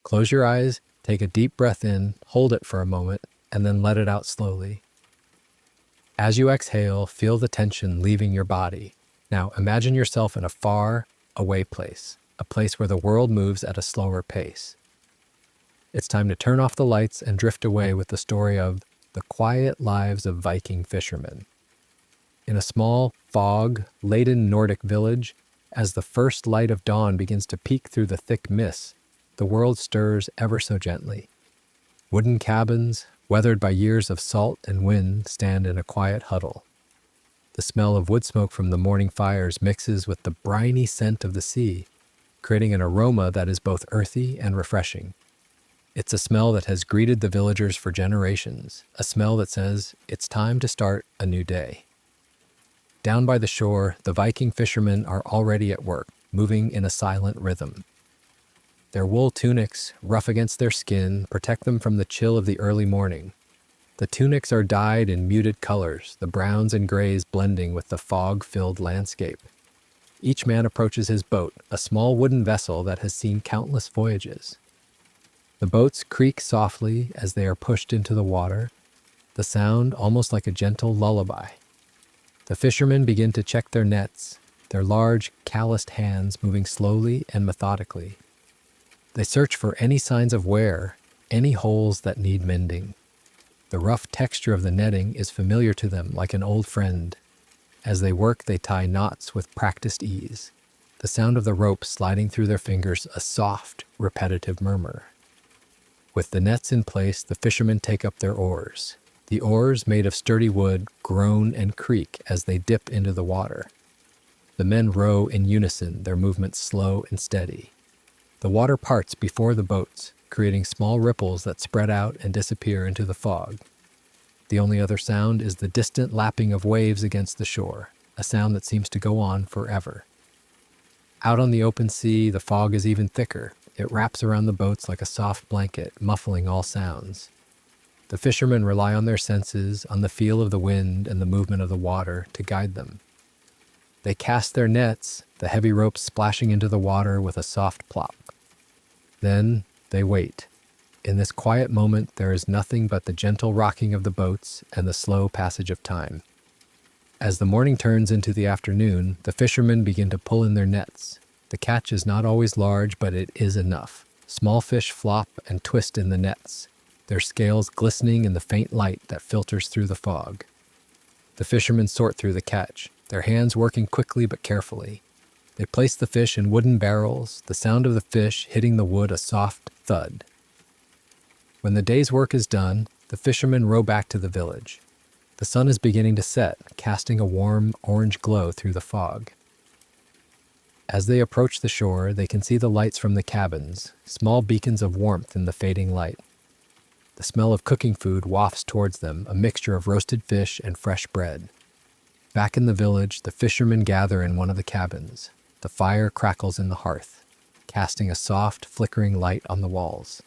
Close your eyes, take a deep breath in, hold it for a moment, and then let it out slowly. As you exhale, feel the tension leaving your body. Now imagine yourself in a far away place, a place where the world moves at a slower pace. It's time to turn off the lights and drift away with the story of the quiet lives of Viking fishermen. In a small, fog-laden Nordic village, as the first light of dawn begins to peek through the thick mist, the world stirs ever so gently. Wooden cabins, weathered by years of salt and wind, stand in a quiet huddle. The smell of wood smoke from the morning fires mixes with the briny scent of the sea, creating an aroma that is both earthy and refreshing. It's a smell that has greeted the villagers for generations, a smell that says it's time to start a new day. Down by the shore, the Viking fishermen are already at work, moving in a silent rhythm. Their wool tunics, rough against their skin, protect them from the chill of the early morning. The tunics are dyed in muted colors, the browns and grays blending with the fog-filled landscape. Each man approaches his boat, a small wooden vessel that has seen countless voyages. The boats creak softly as they are pushed into the water, the sound almost like a gentle lullaby. The fishermen begin to check their nets, their large, calloused hands moving slowly and methodically. They search for any signs of wear, any holes that need mending. The rough texture of the netting is familiar to them like an old friend. As they work, they tie knots with practiced ease, the sound of the rope sliding through their fingers a soft, repetitive murmur. With the nets in place, the fishermen take up their oars. The oars, made of sturdy wood, groan and creak as they dip into the water. The men row in unison, their movements slow and steady. The water parts before the boats, creating small ripples that spread out and disappear into the fog. The only other sound is the distant lapping of waves against the shore, a sound that seems to go on forever. Out on the open sea, the fog is even thicker. It wraps around the boats like a soft blanket, muffling all sounds. The fishermen rely on their senses, on the feel of the wind and the movement of the water to guide them. They cast their nets, the heavy ropes splashing into the water with a soft plop. Then they wait. In this quiet moment, there is nothing but the gentle rocking of the boats and the slow passage of time. As the morning turns into the afternoon, the fishermen begin to pull in their nets. The catch is not always large, but it is enough. Small fish flop and twist in the nets, their scales glistening in the faint light that filters through the fog. The fishermen sort through the catch, their hands working quickly but carefully. They place the fish in wooden barrels, the sound of the fish hitting the wood a soft thud. When the day's work is done, the fishermen row back to the village. The sun is beginning to set, casting a warm orange glow through the fog. As they approach the shore, they can see the lights from the cabins, small beacons of warmth in the fading light. The smell of cooking food wafts towards them, a mixture of roasted fish and fresh bread. Back in the village, the fishermen gather in one of the cabins. The fire crackles in the hearth, casting a soft, flickering light on the walls.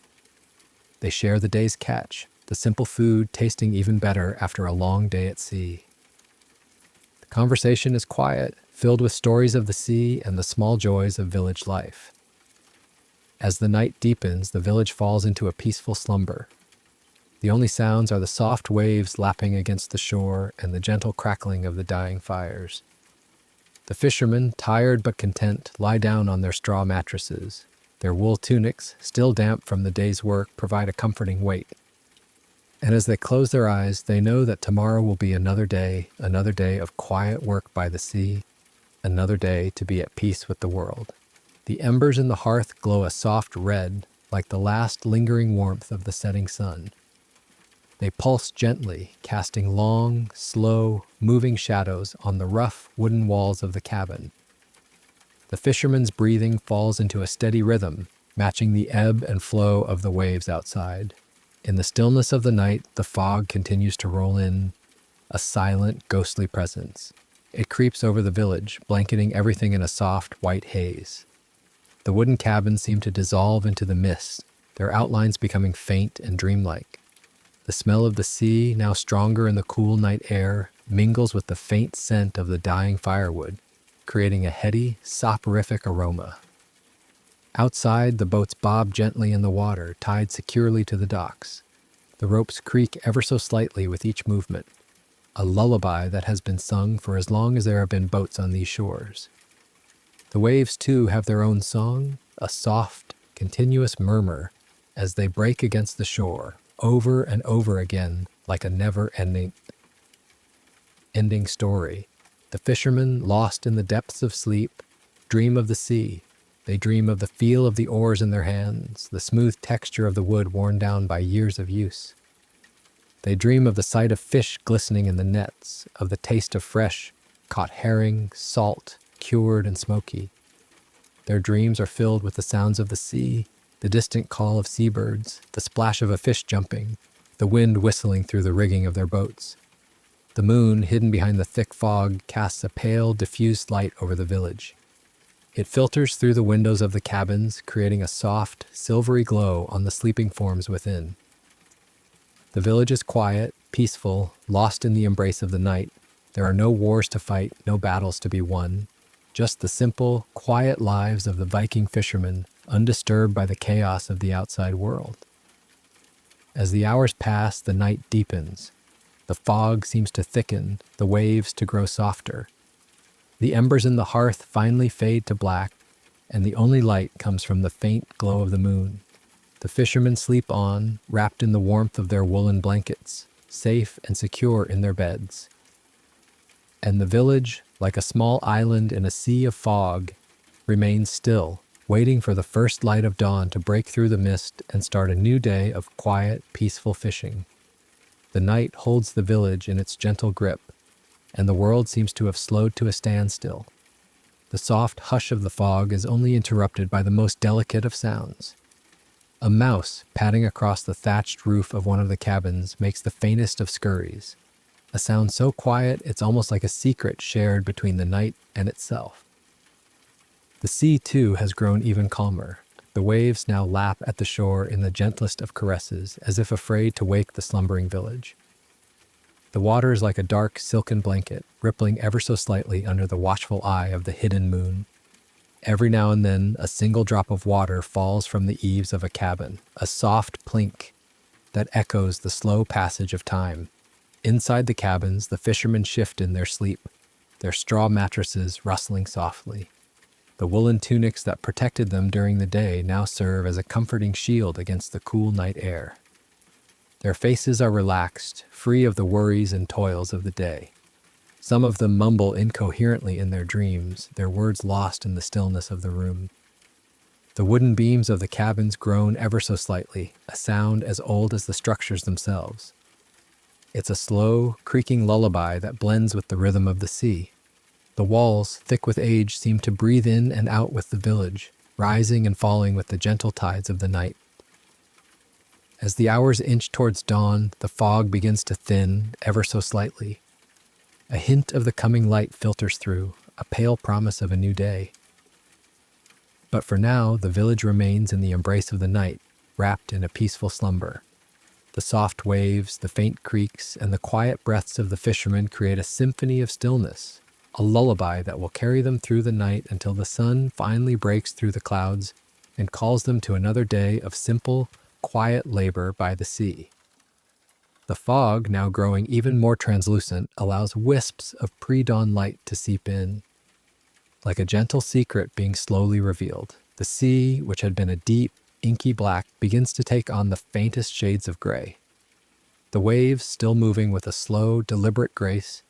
They share the day's catch, the simple food tasting even better after a long day at sea. The conversation is quiet, filled with stories of the sea and the small joys of village life. As the night deepens, the village falls into a peaceful slumber. The only sounds are the soft waves lapping against the shore and the gentle crackling of the dying fires. The fishermen, tired but content, lie down on their straw mattresses. Their wool tunics, still damp from the day's work, provide a comforting weight. And as they close their eyes, they know that tomorrow will be another day of quiet work by the sea, another day to be at peace with the world. The embers in the hearth glow a soft red, like the last lingering warmth of the setting sun. They pulse gently, casting long, slow, moving shadows on the rough wooden walls of the cabin. The fisherman's breathing falls into a steady rhythm, matching the ebb and flow of the waves outside. In the stillness of the night, the fog continues to roll in, a silent, ghostly presence. It creeps over the village, blanketing everything in a soft, white haze. The wooden cabins seem to dissolve into the mist, their outlines becoming faint and dreamlike. The smell of the sea, now stronger in the cool night air, mingles with the faint scent of the dying firewood, creating a heady, soporific aroma. Outside, the boats bob gently in the water, tied securely to the docks. The ropes creak ever so slightly with each movement, a lullaby that has been sung for as long as there have been boats on these shores. The waves, too, have their own song, a soft, continuous murmur as they break against the shore, over and over again, like a never-ending story. The fishermen, lost in the depths of sleep, dream of the sea. They dream of the feel of the oars in their hands, the smooth texture of the wood worn down by years of use. They dream of the sight of fish glistening in the nets, of the taste of fresh, caught herring, salt, cured and smoky. Their dreams are filled with the sounds of the sea, the distant call of seabirds, the splash of a fish jumping, the wind whistling through the rigging of their boats. The moon, hidden behind the thick fog, casts a pale, diffused light over the village. It filters through the windows of the cabins, creating a soft, silvery glow on the sleeping forms within. The village is quiet, peaceful, lost in the embrace of the night. There are no wars to fight, no battles to be won. Just the simple, quiet lives of the Viking fishermen, undisturbed by the chaos of the outside world. As the hours pass, the night deepens. The fog seems to thicken, the waves to grow softer. The embers in the hearth finally fade to black, and the only light comes from the faint glow of the moon. The fishermen sleep on, wrapped in the warmth of their woolen blankets, safe and secure in their beds. And the village, like a small island in a sea of fog, remains still, waiting for the first light of dawn to break through the mist and start a new day of quiet, peaceful fishing. The night holds the village in its gentle grip, and the world seems to have slowed to a standstill. The soft hush of the fog is only interrupted by the most delicate of sounds. A mouse padding across the thatched roof of one of the cabins makes the faintest of scurries, a sound so quiet it's almost like a secret shared between the night and itself. The sea, too, has grown even calmer. The waves now lap at the shore in the gentlest of caresses, as if afraid to wake the slumbering village. The water is like a dark, silken blanket, rippling ever so slightly under the watchful eye of the hidden moon. Every now and then, a single drop of water falls from the eaves of a cabin, a soft plink that echoes the slow passage of time. Inside the cabins, the fishermen shift in their sleep, their straw mattresses rustling softly. The woolen tunics that protected them during the day now serve as a comforting shield against the cool night air. Their faces are relaxed, free of the worries and toils of the day. Some of them mumble incoherently in their dreams, their words lost in the stillness of the room. The wooden beams of the cabins groan ever so slightly, a sound as old as the structures themselves. It's a slow, creaking lullaby that blends with the rhythm of the sea. The walls, thick with age, seem to breathe in and out with the village, rising and falling with the gentle tides of the night. As the hours inch towards dawn, the fog begins to thin ever so slightly. A hint of the coming light filters through, a pale promise of a new day. But for now, the village remains in the embrace of the night, wrapped in a peaceful slumber. The soft waves, the faint creaks, and the quiet breaths of the fishermen create a symphony of stillness, a lullaby that will carry them through the night until the sun finally breaks through the clouds and calls them to another day of simple, quiet labor by the sea. The fog, now growing even more translucent, allows wisps of pre-dawn light to seep in. Like a gentle secret being slowly revealed, the sea, which had been a deep, inky black, begins to take on the faintest shades of gray. The waves, still moving with a slow, deliberate grace,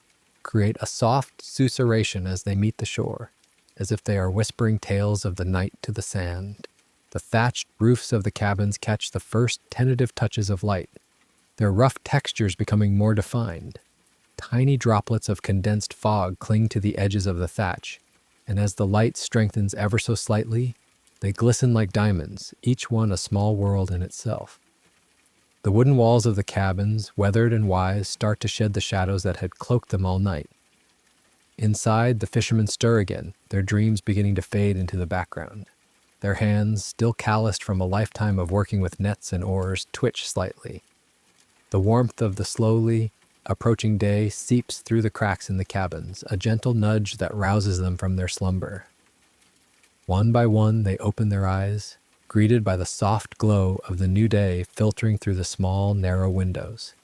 create a soft susurration as they meet the shore, as if they are whispering tales of the night to the sand. The thatched roofs of the cabins catch the first tentative touches of light, their rough textures becoming more defined. Tiny droplets of condensed fog cling to the edges of the thatch, and as the light strengthens ever so slightly, they glisten like diamonds, each one a small world in itself. The wooden walls of the cabins, weathered and wise, start to shed the shadows that had cloaked them all night. Inside, the fishermen stir again, their dreams beginning to fade into the background. Their hands, still calloused from a lifetime of working with nets and oars, twitch slightly. The warmth of the slowly approaching day seeps through the cracks in the cabins, a gentle nudge that rouses them from their slumber. One by one, they open their eyes, greeted by the soft glow of the new day filtering through the small, narrow windows.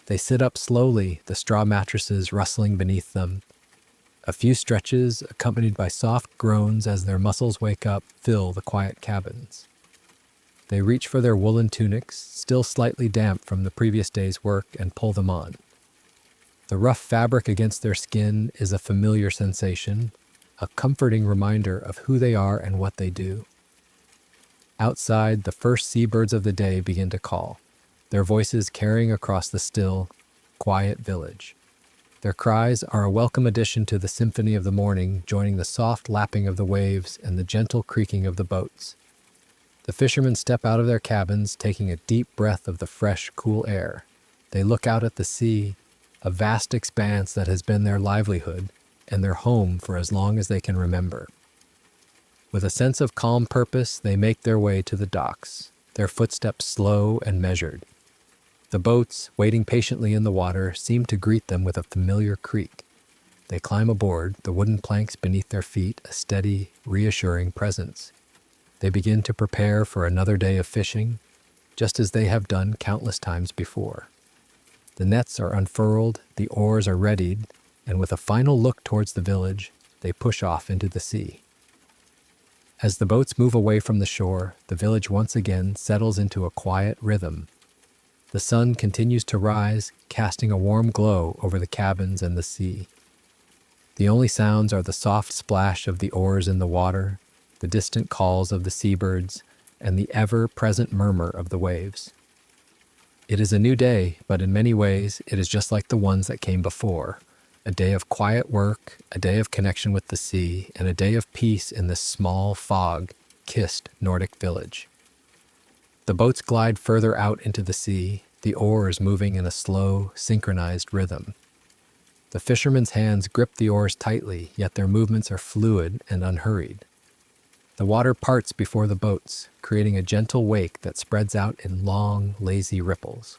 They sit up slowly, the straw mattresses rustling beneath them. A few stretches, accompanied by soft groans as their muscles wake up, fill the quiet cabins. They reach for their woolen tunics, still slightly damp from the previous day's work, and pull them on. The rough fabric against their skin is a familiar sensation, a comforting reminder of who they are and what they do. Outside, the first seabirds of the day begin to call, their voices carrying across the still, quiet village. Their cries are a welcome addition to the symphony of the morning, joining the soft lapping of the waves and the gentle creaking of the boats. The fishermen step out of their cabins, taking a deep breath of the fresh, cool air. They look out at the sea, a vast expanse that has been their livelihood and their home for as long as they can remember. With a sense of calm purpose, they make their way to the docks, their footsteps slow and measured. The boats, waiting patiently in the water, seem to greet them with a familiar creak. They climb aboard, the wooden planks beneath their feet, a steady, reassuring presence. They begin to prepare for another day of fishing, just as they have done countless times before. The nets are unfurled, the oars are readied, and with a final look towards the village, they push off into the sea. As the boats move away from the shore, the village once again settles into a quiet rhythm. The sun continues to rise, casting a warm glow over the cabins and the sea. The only sounds are the soft splash of the oars in the water, the distant calls of the seabirds, and the ever-present murmur of the waves. It is a new day, but in many ways it is just like the ones that came before. A day of quiet work, a day of connection with the sea, and a day of peace in this small, fog-kissed Nordic village. The boats glide further out into the sea, the oars moving in a slow, synchronized rhythm. The fishermen's hands grip the oars tightly, yet their movements are fluid and unhurried. The water parts before the boats, creating a gentle wake that spreads out in long, lazy ripples.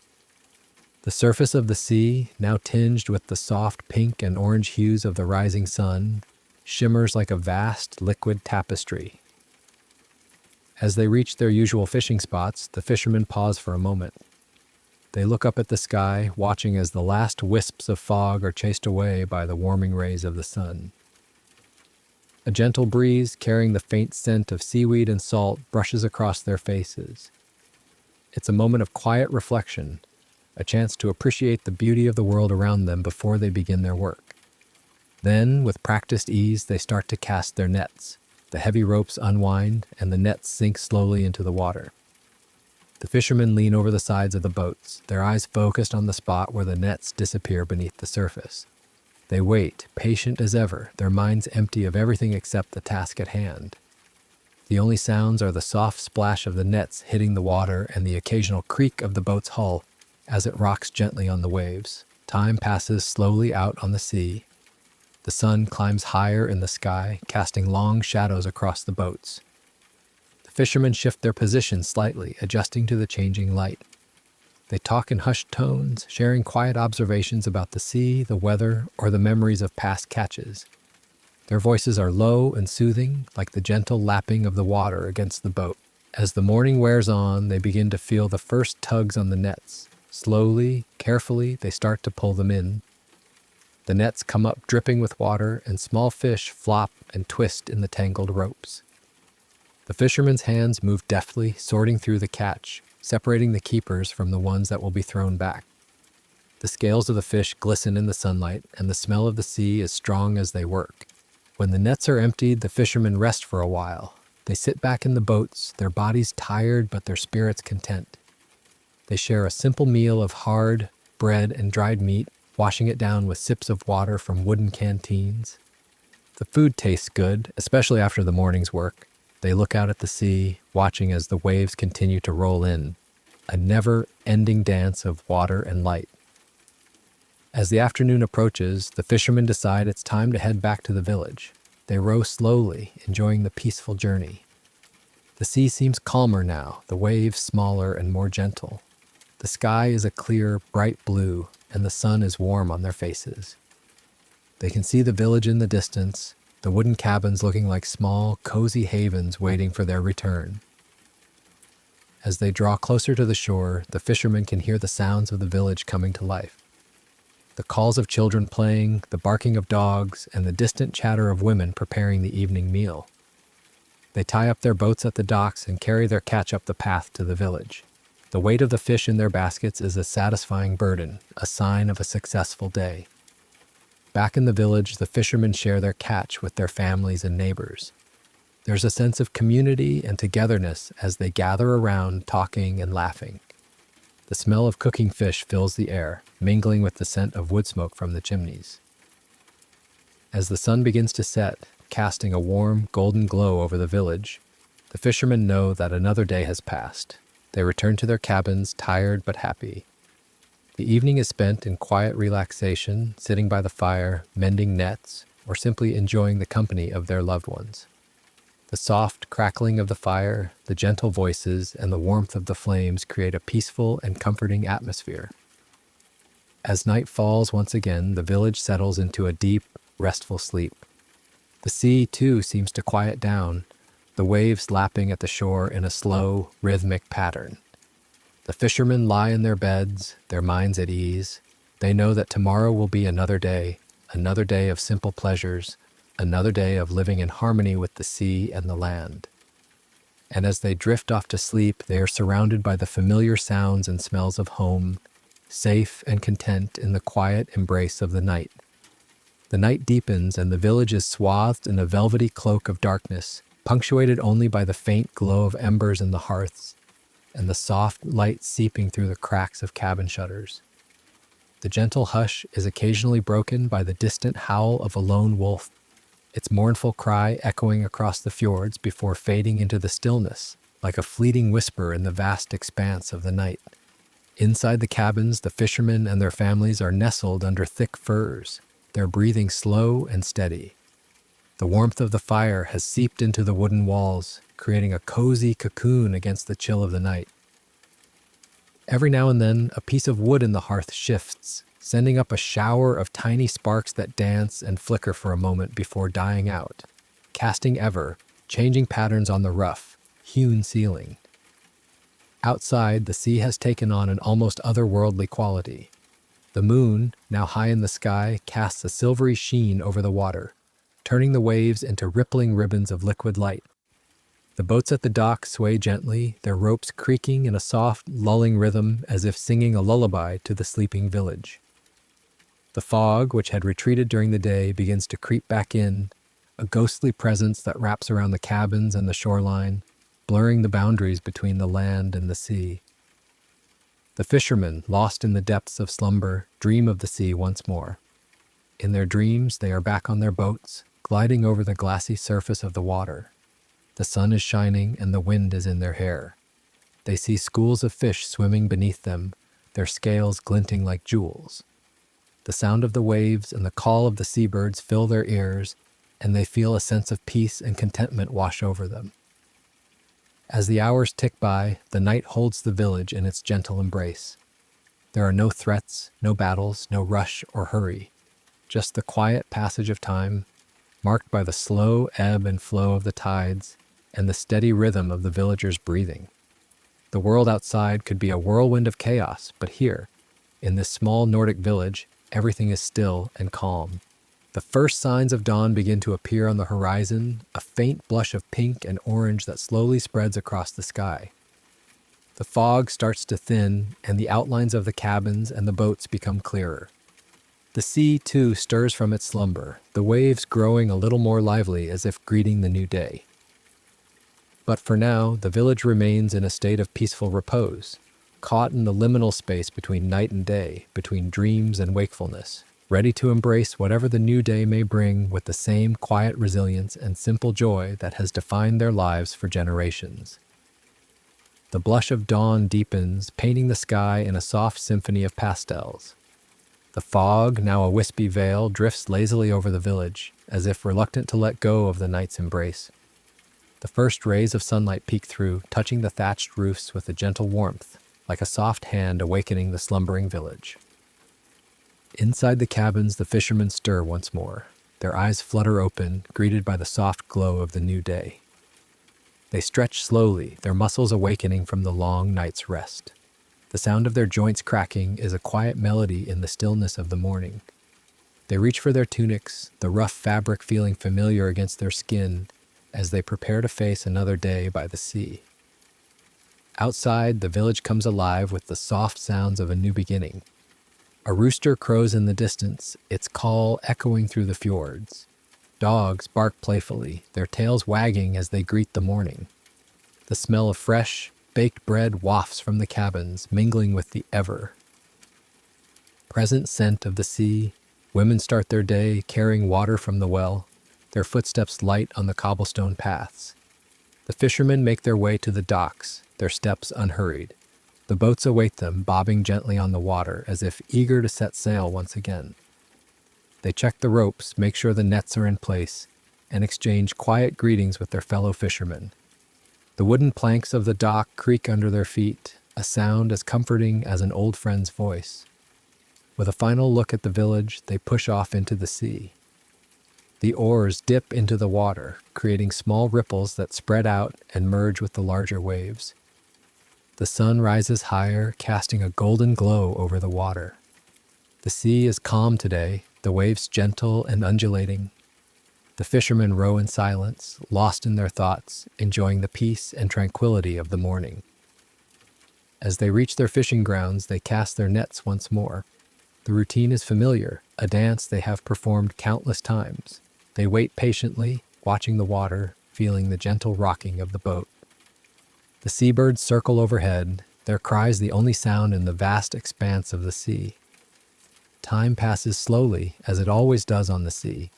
The surface of the sea, now tinged with the soft pink and orange hues of the rising sun, shimmers like a vast, liquid tapestry. As they reach their usual fishing spots, the fishermen pause for a moment. They look up at the sky, watching as the last wisps of fog are chased away by the warming rays of the sun. A gentle breeze, carrying the faint scent of seaweed and salt, brushes across their faces. It's a moment of quiet reflection, a chance to appreciate the beauty of the world around them before they begin their work. Then, with practiced ease, they start to cast their nets. The heavy ropes unwind, and the nets sink slowly into the water. The fishermen lean over the sides of the boats, their eyes focused on the spot where the nets disappear beneath the surface. They wait, patient as ever, their minds empty of everything except the task at hand. The only sounds are the soft splash of the nets hitting the water and the occasional creak of the boat's hull as it rocks gently on the waves. Time passes slowly out on the sea. The sun climbs higher in the sky, casting long shadows across the boats. The fishermen shift their positions slightly, adjusting to the changing light. They talk in hushed tones, sharing quiet observations about the sea, the weather, or the memories of past catches. Their voices are low and soothing, like the gentle lapping of the water against the boat. As the morning wears on, they begin to feel the first tugs on the nets. Slowly, carefully, they start to pull them in. The nets come up dripping with water, and small fish flop and twist in the tangled ropes. The fishermen's hands move deftly, sorting through the catch, separating the keepers from the ones that will be thrown back. The scales of the fish glisten in the sunlight, and the smell of the sea is strong as they work. When the nets are emptied, the fishermen rest for a while. They sit back in the boats, their bodies tired but their spirits content. They share a simple meal of hard bread and dried meat, washing it down with sips of water from wooden canteens. The food tastes good, especially after the morning's work. They look out at the sea, watching as the waves continue to roll in, a never-ending dance of water and light. As the afternoon approaches, the fishermen decide it's time to head back to the village. They row slowly, enjoying the peaceful journey. The sea seems calmer now, the waves smaller and more gentle. The sky is a clear, bright blue, and the sun is warm on their faces. They can see the village in the distance, the wooden cabins looking like small, cozy havens waiting for their return. As they draw closer to the shore, the fishermen can hear the sounds of the village coming to life. The calls of children playing, the barking of dogs, and the distant chatter of women preparing the evening meal. They tie up their boats at the docks and carry their catch up the path to the village. The weight of the fish in their baskets is a satisfying burden, a sign of a successful day. Back in the village, the fishermen share their catch with their families and neighbors. There's a sense of community and togetherness as they gather around, talking and laughing. The smell of cooking fish fills the air, mingling with the scent of wood smoke from the chimneys. As the sun begins to set, casting a warm, golden glow over the village, the fishermen know that another day has passed. They return to their cabins, tired but happy. The evening is spent in quiet relaxation, sitting by the fire, mending nets, or simply enjoying the company of their loved ones. The soft crackling of the fire, the gentle voices, and the warmth of the flames create a peaceful and comforting atmosphere. As night falls once again, the village settles into a deep, restful sleep. The sea, too, seems to quiet down, the waves lapping at the shore in a slow, rhythmic pattern. The fishermen lie in their beds, their minds at ease. They know that tomorrow will be another day of simple pleasures, another day of living in harmony with the sea and the land. And as they drift off to sleep, they are surrounded by the familiar sounds and smells of home, safe and content in the quiet embrace of the night. The night deepens and the village is swathed in a velvety cloak of darkness, punctuated only by the faint glow of embers in the hearths and the soft light seeping through the cracks of cabin shutters. The gentle hush is occasionally broken by the distant howl of a lone wolf, its mournful cry echoing across the fjords before fading into the stillness, like a fleeting whisper in the vast expanse of the night. Inside the cabins, the fishermen and their families are nestled under thick furs, their breathing slow and steady. The warmth of the fire has seeped into the wooden walls, creating a cozy cocoon against the chill of the night. Every now and then, a piece of wood in the hearth shifts, sending up a shower of tiny sparks that dance and flicker for a moment before dying out, casting ever, changing patterns on the rough, hewn ceiling. Outside, the sea has taken on an almost otherworldly quality. The moon, now high in the sky, casts a silvery sheen over the water, turning the waves into rippling ribbons of liquid light. The boats at the dock sway gently, their ropes creaking in a soft, lulling rhythm as if singing a lullaby to the sleeping village. The fog, which had retreated during the day, begins to creep back in, a ghostly presence that wraps around the cabins and the shoreline, blurring the boundaries between the land and the sea. The fishermen, lost in the depths of slumber, dream of the sea once more. In their dreams, they are back on their boats, gliding over the glassy surface of the water. The sun is shining and the wind is in their hair. They see schools of fish swimming beneath them, their scales glinting like jewels. The sound of the waves and the call of the seabirds fill their ears, and they feel a sense of peace and contentment wash over them. As the hours tick by, the night holds the village in its gentle embrace. There are no threats, no battles, no rush or hurry, just the quiet passage of time, marked by the slow ebb and flow of the tides and the steady rhythm of the villagers' breathing. The world outside could be a whirlwind of chaos, but here, in this small Nordic village, everything is still and calm. The first signs of dawn begin to appear on the horizon, a faint blush of pink and orange that slowly spreads across the sky. The fog starts to thin, and the outlines of the cabins and the boats become clearer. The sea, too, stirs from its slumber, the waves growing a little more lively as if greeting the new day. But for now, the village remains in a state of peaceful repose, caught in the liminal space between night and day, between dreams and wakefulness, ready to embrace whatever the new day may bring with the same quiet resilience and simple joy that has defined their lives for generations. The blush of dawn deepens, painting the sky in a soft symphony of pastels. The fog, now a wispy veil, drifts lazily over the village, as if reluctant to let go of the night's embrace. The first rays of sunlight peek through, touching the thatched roofs with a gentle warmth, like a soft hand awakening the slumbering village. Inside the cabins, the fishermen stir once more. Their eyes flutter open, greeted by the soft glow of the new day. They stretch slowly, their muscles awakening from the long night's rest. The sound of their joints cracking is a quiet melody in the stillness of the morning. They reach for their tunics, the rough fabric feeling familiar against their skin as they prepare to face another day by the sea. Outside, the village comes alive with the soft sounds of a new beginning. A rooster crows in the distance, its call echoing through the fjords. Dogs bark playfully, their tails wagging as they greet the morning. The smell of fresh, baked bread wafts from the cabins, mingling with the ever-present scent of the sea. Women start their day carrying water from the well, their footsteps light on the cobblestone paths. The fishermen make their way to the docks, their steps unhurried. The boats await them, bobbing gently on the water, as if eager to set sail once again. They check the ropes, make sure the nets are in place, and exchange quiet greetings with their fellow fishermen. The wooden planks of the dock creak under their feet, a sound as comforting as an old friend's voice. With a final look at the village, they push off into the sea. The oars dip into the water, creating small ripples that spread out and merge with the larger waves. The sun rises higher, casting a golden glow over the water. The sea is calm today, the waves gentle and undulating. The fishermen row in silence, lost in their thoughts, enjoying the peace and tranquility of the morning. As they reach their fishing grounds, they cast their nets once more. The routine is familiar, a dance they have performed countless times. They wait patiently, watching the water, feeling the gentle rocking of the boat. The seabirds circle overhead, their cries the only sound in the vast expanse of the sea. Time passes slowly, as it always does on the sea.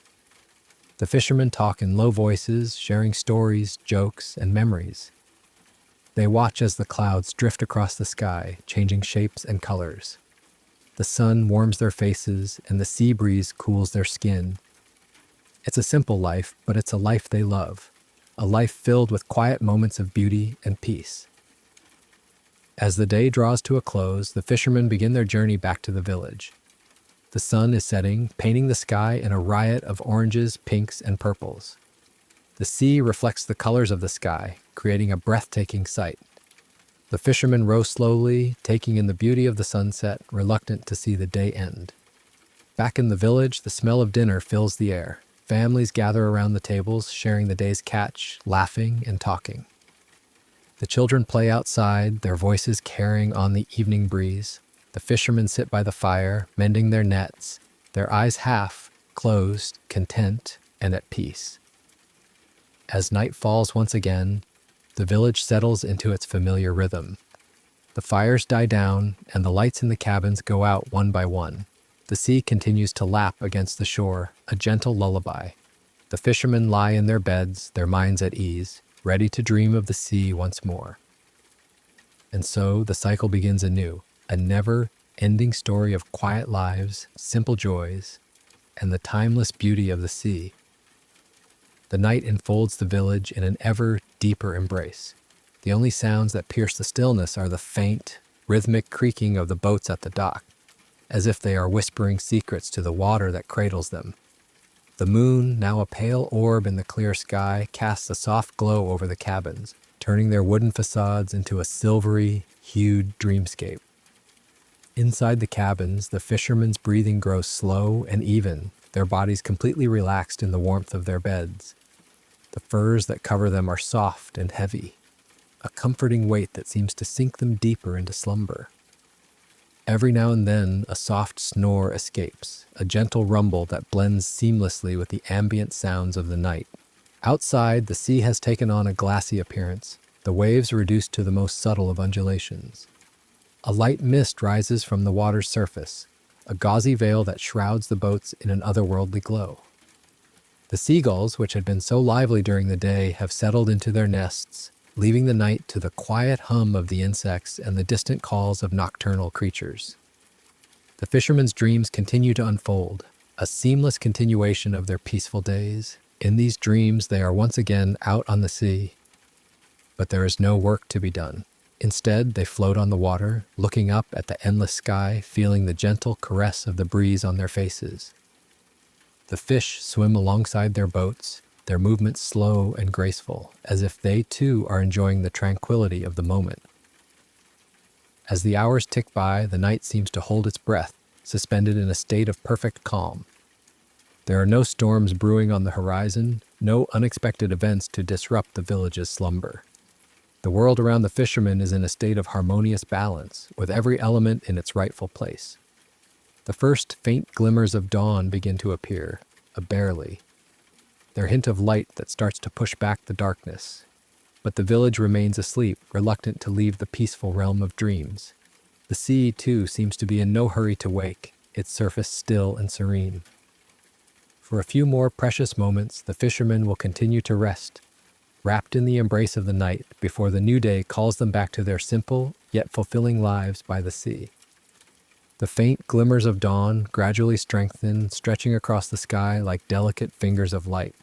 The fishermen talk in low voices, sharing stories, jokes, and memories. They watch as the clouds drift across the sky, changing shapes and colors. The sun warms their faces, and the sea breeze cools their skin. It's a simple life, but it's a life they love, a life filled with quiet moments of beauty and peace. As the day draws to a close, the fishermen begin their journey back to the village. The sun is setting, painting the sky in a riot of oranges, pinks, and purples. The sea reflects the colors of the sky, creating a breathtaking sight. The fishermen row slowly, taking in the beauty of the sunset, reluctant to see the day end. Back in the village, the smell of dinner fills the air. Families gather around the tables, sharing the day's catch, laughing and talking. The children play outside, their voices carrying on the evening breeze. The fishermen sit by the fire, mending their nets, their eyes half closed, content, and at peace. As night falls once again, the village settles into its familiar rhythm. The fires die down, and the lights in the cabins go out one by one. The sea continues to lap against the shore, a gentle lullaby. The fishermen lie in their beds, their minds at ease, ready to dream of the sea once more. And so the cycle begins anew, a never-ending story of quiet lives, simple joys, and the timeless beauty of the sea. The night enfolds the village in an ever deeper embrace. The only sounds that pierce the stillness are the faint, rhythmic creaking of the boats at the dock, as if they are whispering secrets to the water that cradles them. The moon, now a pale orb in the clear sky, casts a soft glow over the cabins, turning their wooden facades into a silvery, hued dreamscape. Inside the cabins, the fishermen's breathing grows slow and even, their bodies completely relaxed in the warmth of their beds. The furs that cover them are soft and heavy, a comforting weight that seems to sink them deeper into slumber. Every now and then, a soft snore escapes, a gentle rumble that blends seamlessly with the ambient sounds of the night. Outside, the sea has taken on a glassy appearance, the waves reduced to the most subtle of undulations. A light mist rises from the water's surface, a gauzy veil that shrouds the boats in an otherworldly glow. The seagulls, which had been so lively during the day, have settled into their nests, leaving the night to the quiet hum of the insects and the distant calls of nocturnal creatures. The fishermen's dreams continue to unfold, a seamless continuation of their peaceful days. In these dreams, they are once again out on the sea, but there is no work to be done. Instead, they float on the water, looking up at the endless sky, feeling the gentle caress of the breeze on their faces. The fish swim alongside their boats, their movements slow and graceful, as if they too are enjoying the tranquility of the moment. As the hours tick by, the night seems to hold its breath, suspended in a state of perfect calm. There are no storms brewing on the horizon, no unexpected events to disrupt the village's slumber. The world around the fishermen is in a state of harmonious balance, with every element in its rightful place. The first faint glimmers of dawn begin to appear, barely. Their hint of light that starts to push back the darkness. But the village remains asleep, reluctant to leave the peaceful realm of dreams. The sea, too, seems to be in no hurry to wake, its surface still and serene. For a few more precious moments, the fishermen will continue to rest, wrapped in the embrace of the night before the new day calls them back to their simple yet fulfilling lives by the sea. The faint glimmers of dawn gradually strengthen, stretching across the sky like delicate fingers of light.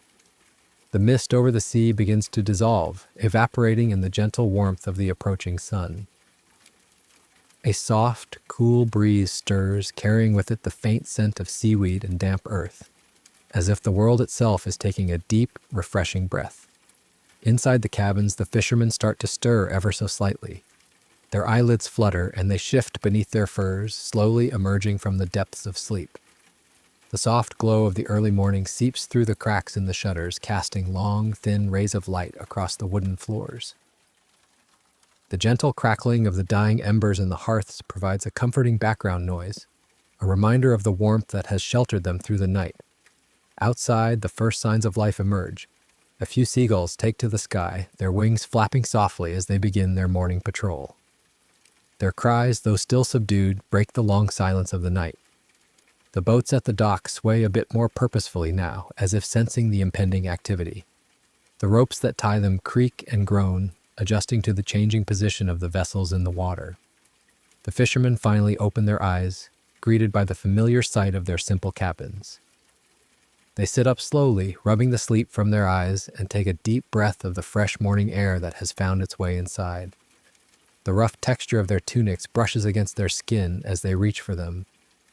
The mist over the sea begins to dissolve, evaporating in the gentle warmth of the approaching sun. A soft, cool breeze stirs, carrying with it the faint scent of seaweed and damp earth, as if the world itself is taking a deep, refreshing breath. Inside the cabins, the fishermen start to stir ever so slightly. Their eyelids flutter and they shift beneath their furs, slowly emerging from the depths of sleep. The soft glow of the early morning seeps through the cracks in the shutters, casting long, thin rays of light across the wooden floors. The gentle crackling of the dying embers in the hearths provides a comforting background noise, a reminder of the warmth that has sheltered them through the night. Outside, the first signs of life emerge. A few seagulls take to the sky, their wings flapping softly as they begin their morning patrol. Their cries, though still subdued, break the long silence of the night. The boats at the dock sway a bit more purposefully now, as if sensing the impending activity. The ropes that tie them creak and groan, adjusting to the changing position of the vessels in the water. The fishermen finally open their eyes, greeted by the familiar sight of their simple cabins. They sit up slowly, rubbing the sleep from their eyes, and take a deep breath of the fresh morning air that has found its way inside. The rough texture of their tunics brushes against their skin as they reach for them,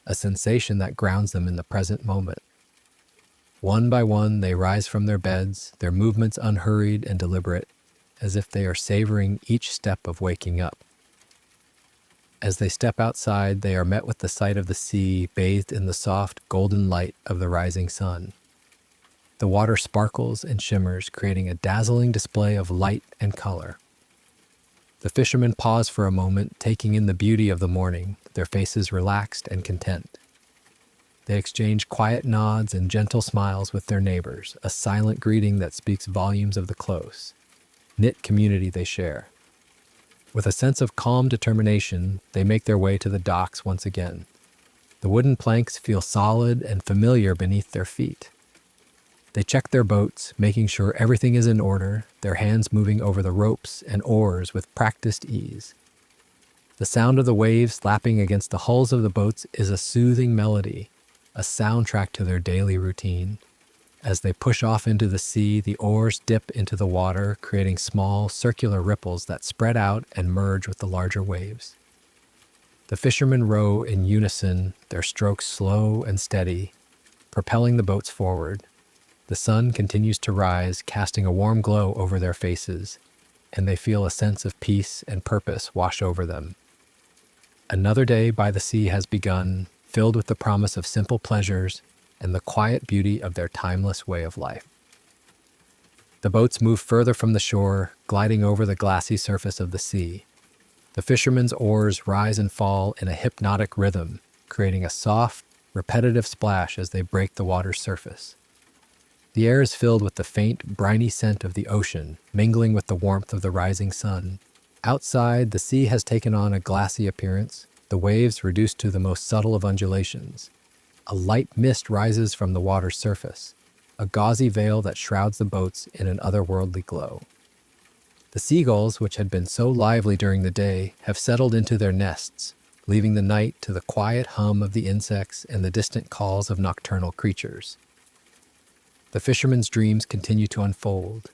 a sensation that grounds them in the present moment. One by one, they rise from their beds, their movements unhurried and deliberate, as if they are savoring each step of waking up. As they step outside, they are met with the sight of the sea bathed in the soft, golden light of the rising sun. The water sparkles and shimmers, creating a dazzling display of light and color. The fishermen pause for a moment, taking in the beauty of the morning, their faces relaxed and content. They exchange quiet nods and gentle smiles with their neighbors, a silent greeting that speaks volumes of the close, knit community they share. With a sense of calm determination, they make their way to the docks once again. The wooden planks feel solid and familiar beneath their feet. They check their boats, making sure everything is in order, their hands moving over the ropes and oars with practiced ease. The sound of the waves lapping against the hulls of the boats is a soothing melody, a soundtrack to their daily routine. As they push off into the sea, the oars dip into the water, creating small, circular ripples that spread out and merge with the larger waves. The fishermen row in unison, their strokes slow and steady, propelling the boats forward. The sun continues to rise, casting a warm glow over their faces, and they feel a sense of peace and purpose wash over them. Another day by the sea has begun, filled with the promise of simple pleasures and the quiet beauty of their timeless way of life. The boats move further from the shore, gliding over the glassy surface of the sea. The fishermen's oars rise and fall in a hypnotic rhythm, creating a soft, repetitive splash as they break the water's surface. The air is filled with the faint, briny scent of the ocean, mingling with the warmth of the rising sun. Outside, the sea has taken on a glassy appearance, the waves reduced to the most subtle of undulations. A light mist rises from the water's surface, a gauzy veil that shrouds the boats in an otherworldly glow. The seagulls, which had been so lively during the day, have settled into their nests, leaving the night to the quiet hum of the insects and the distant calls of nocturnal creatures. The fishermen's dreams continue to unfold,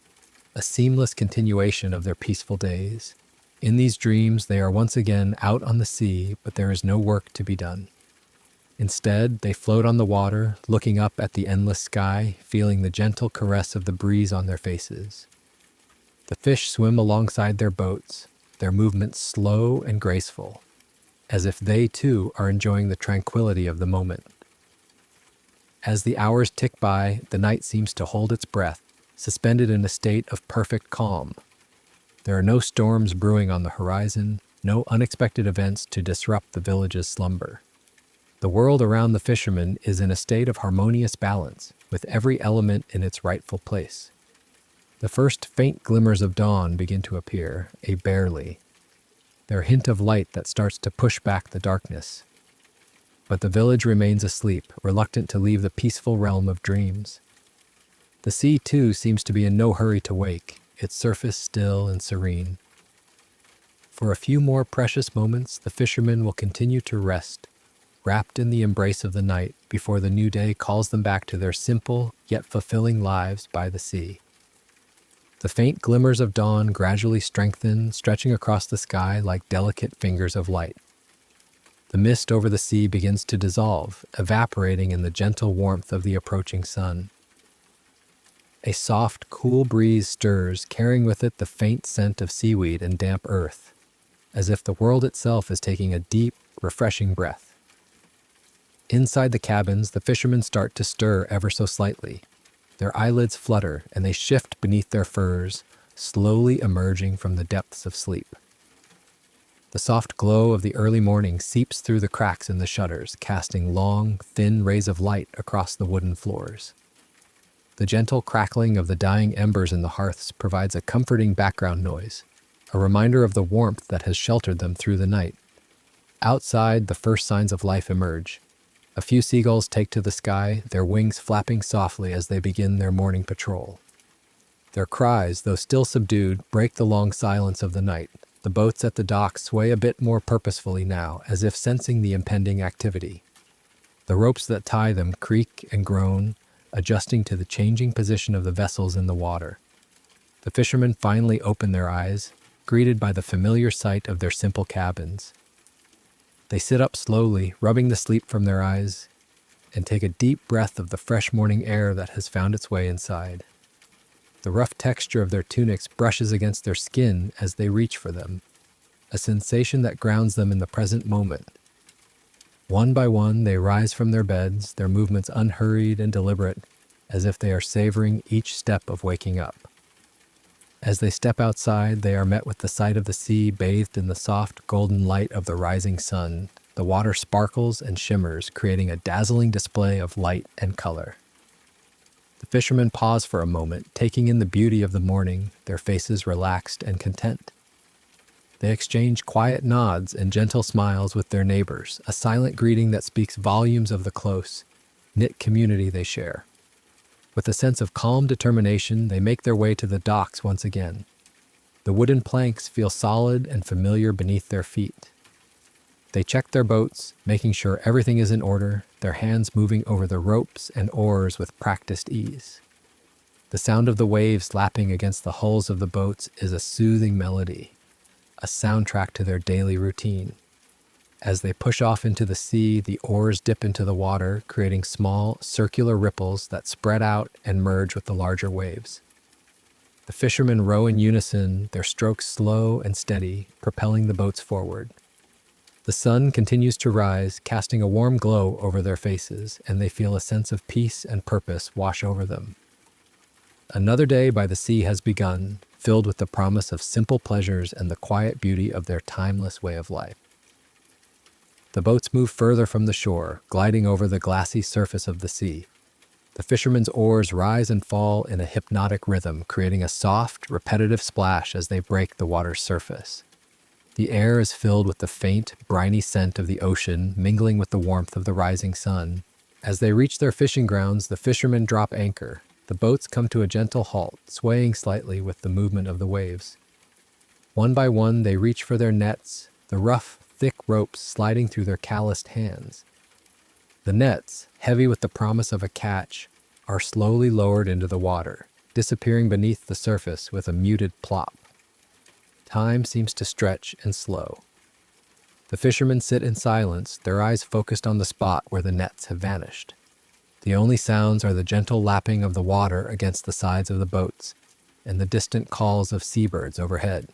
a seamless continuation of their peaceful days. In these dreams, they are once again out on the sea, but there is no work to be done. Instead, they float on the water, looking up at the endless sky, feeling the gentle caress of the breeze on their faces. The fish swim alongside their boats, their movements slow and graceful, as if they too are enjoying the tranquility of the moment. As the hours tick by, the night seems to hold its breath, suspended in a state of perfect calm. There are no storms brewing on the horizon, no unexpected events to disrupt the village's slumber. The world around the fishermen is in a state of harmonious balance, with every element in its rightful place. The first faint glimmers of dawn begin to appear, barely. They're a hint of light that starts to push back the darkness. But the village remains asleep, reluctant to leave the peaceful realm of dreams. The sea, too, seems to be in no hurry to wake, its surface still and serene. For a few more precious moments, the fishermen will continue to rest, wrapped in the embrace of the night before the new day calls them back to their simple yet fulfilling lives by the sea. The faint glimmers of dawn gradually strengthen, stretching across the sky like delicate fingers of light. The mist over the sea begins to dissolve, evaporating in the gentle warmth of the approaching sun. A soft, cool breeze stirs, carrying with it the faint scent of seaweed and damp earth, as if the world itself is taking a deep, refreshing breath. Inside the cabins, the fishermen start to stir ever so slightly. Their eyelids flutter, and they shift beneath their furs, slowly emerging from the depths of sleep. The soft glow of the early morning seeps through the cracks in the shutters, casting long, thin rays of light across the wooden floors. The gentle crackling of the dying embers in the hearths provides a comforting background noise, a reminder of the warmth that has sheltered them through the night. Outside, the first signs of life emerge. A few seagulls take to the sky, their wings flapping softly as they begin their morning patrol. Their cries, though still subdued, break the long silence of the night. The boats at the dock sway a bit more purposefully now, as if sensing the impending activity. The ropes that tie them creak and groan, adjusting to the changing position of the vessels in the water. The fishermen finally open their eyes, greeted by the familiar sight of their simple cabins. They sit up slowly, rubbing the sleep from their eyes, and take a deep breath of the fresh morning air that has found its way inside. The rough texture of their tunics brushes against their skin as they reach for them, a sensation that grounds them in the present moment. One by one, they rise from their beds, their movements unhurried and deliberate, as if they are savoring each step of waking up. As they step outside, they are met with the sight of the sea bathed in the soft, golden light of the rising sun. The water sparkles and shimmers, creating a dazzling display of light and color. The fishermen pause for a moment, taking in the beauty of the morning, their faces relaxed and content. They exchange quiet nods and gentle smiles with their neighbors, a silent greeting that speaks volumes of the close, knit community they share. With a sense of calm determination, they make their way to the docks once again. The wooden planks feel solid and familiar beneath their feet. They check their boats, making sure everything is in order, their hands moving over the ropes and oars with practiced ease. The sound of the waves lapping against the hulls of the boats is a soothing melody, a soundtrack to their daily routine. As they push off into the sea, the oars dip into the water, creating small, circular ripples that spread out and merge with the larger waves. The fishermen row in unison, their strokes slow and steady, propelling the boats forward. The sun continues to rise, casting a warm glow over their faces, and they feel a sense of peace and purpose wash over them. Another day by the sea has begun, filled with the promise of simple pleasures and the quiet beauty of their timeless way of life. The boats move further from the shore, gliding over the glassy surface of the sea. The fishermen's oars rise and fall in a hypnotic rhythm, creating a soft, repetitive splash as they break the water's surface. The air is filled with the faint, briny scent of the ocean, mingling with the warmth of the rising sun. As they reach their fishing grounds, the fishermen drop anchor. The boats come to a gentle halt, swaying slightly with the movement of the waves. One by one, they reach for their nets, the rough, thick ropes sliding through their calloused hands. The nets, heavy with the promise of a catch, are slowly lowered into the water, disappearing beneath the surface with a muted plop. Time seems to stretch and slow. The fishermen sit in silence, their eyes focused on the spot where the nets have vanished. The only sounds are the gentle lapping of the water against the sides of the boats and the distant calls of seabirds overhead.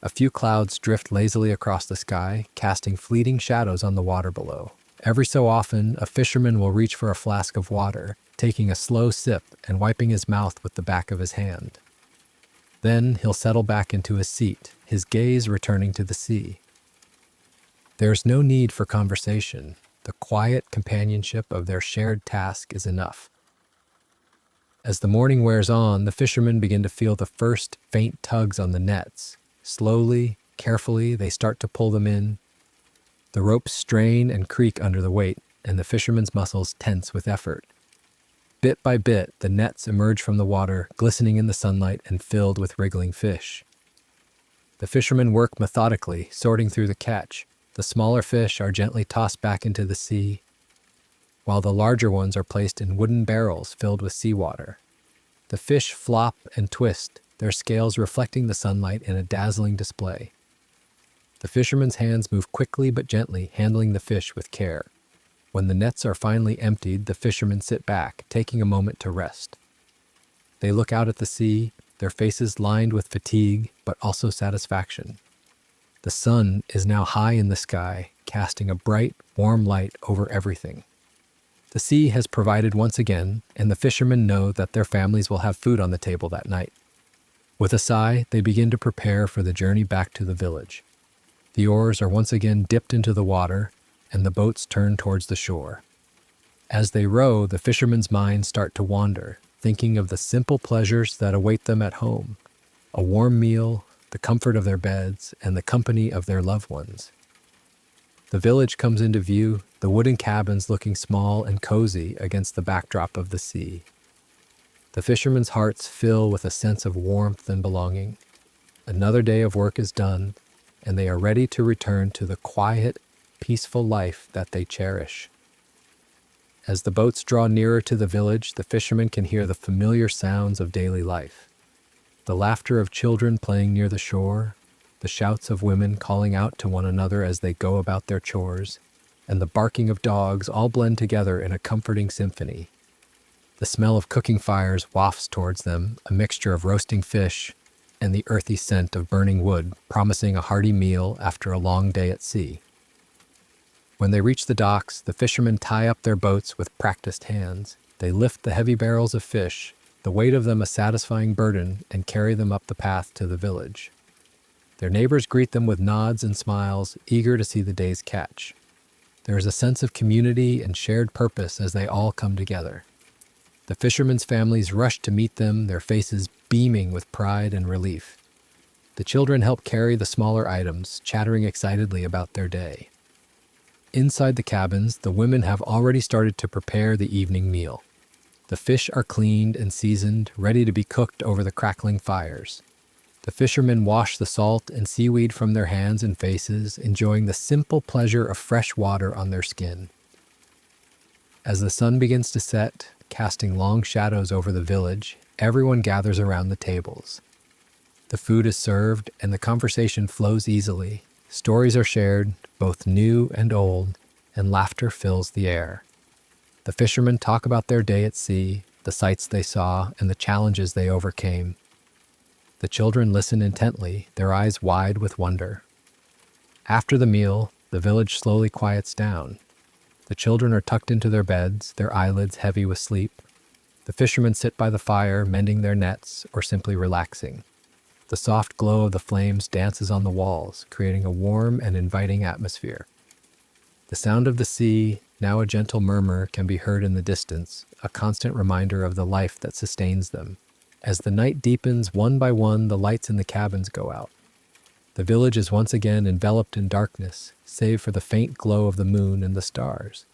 A few clouds drift lazily across the sky, casting fleeting shadows on the water below. Every so often, a fisherman will reach for a flask of water, taking a slow sip and wiping his mouth with the back of his hand. Then he'll settle back into his seat, his gaze returning to the sea. There's no need for conversation. The quiet companionship of their shared task is enough. As the morning wears on, the fishermen begin to feel the first faint tugs on the nets. Slowly, carefully, they start to pull them in. The ropes strain and creak under the weight, and the fishermen's muscles tense with effort. Bit by bit, the nets emerge from the water, glistening in the sunlight and filled with wriggling fish. The fishermen work methodically, sorting through the catch. The smaller fish are gently tossed back into the sea, while the larger ones are placed in wooden barrels filled with seawater. The fish flop and twist, their scales reflecting the sunlight in a dazzling display. The fishermen's hands move quickly but gently, handling the fish with care. When the nets are finally emptied, the fishermen sit back, taking a moment to rest. They look out at the sea, their faces lined with fatigue but also satisfaction. The sun is now high in the sky, casting a bright, warm light over everything. The sea has provided once again, and the fishermen know that their families will have food on the table that night. With a sigh, they begin to prepare for the journey back to the village. The oars are once again dipped into the water, and the boats turn towards the shore. As they row, the fishermen's minds start to wander, thinking of the simple pleasures that await them at home: a warm meal, the comfort of their beds, and the company of their loved ones. The village comes into view, the wooden cabins looking small and cozy against the backdrop of the sea. The fishermen's hearts fill with a sense of warmth and belonging. Another day of work is done, and they are ready to return to the quiet, peaceful life that they cherish. As the boats draw nearer to the village, the fishermen can hear the familiar sounds of daily life. The laughter of children playing near the shore, the shouts of women calling out to one another as they go about their chores, and the barking of dogs all blend together in a comforting symphony. The smell of cooking fires wafts towards them, a mixture of roasting fish and the earthy scent of burning wood, promising a hearty meal after a long day at sea. When they reach the docks, the fishermen tie up their boats with practiced hands. They lift the heavy barrels of fish, the weight of them a satisfying burden, and carry them up the path to the village. Their neighbors greet them with nods and smiles, eager to see the day's catch. There is a sense of community and shared purpose as they all come together. The fishermen's families rush to meet them, their faces beaming with pride and relief. The children help carry the smaller items, chattering excitedly about their day. Inside the cabins, the women have already started to prepare the evening meal. The fish are cleaned and seasoned, ready to be cooked over the crackling fires. The fishermen wash the salt and seaweed from their hands and faces, enjoying the simple pleasure of fresh water on their skin. As the sun begins to set, casting long shadows over the village, everyone gathers around the tables. The food is served and the conversation flows easily. Stories are shared, both new and old, and laughter fills the air. The fishermen talk about their day at sea, the sights they saw, and the challenges they overcame. The children listen intently, their eyes wide with wonder. After the meal, the village slowly quiets down. The children are tucked into their beds, their eyelids heavy with sleep. The fishermen sit by the fire, mending their nets or simply relaxing. The soft glow of the flames dances on the walls, creating a warm and inviting atmosphere. The sound of the sea, now a gentle murmur, can be heard in the distance, a constant reminder of the life that sustains them. As the night deepens, one by one, the lights in the cabins go out. The village is once again enveloped in darkness, save for the faint glow of the moon and the stars.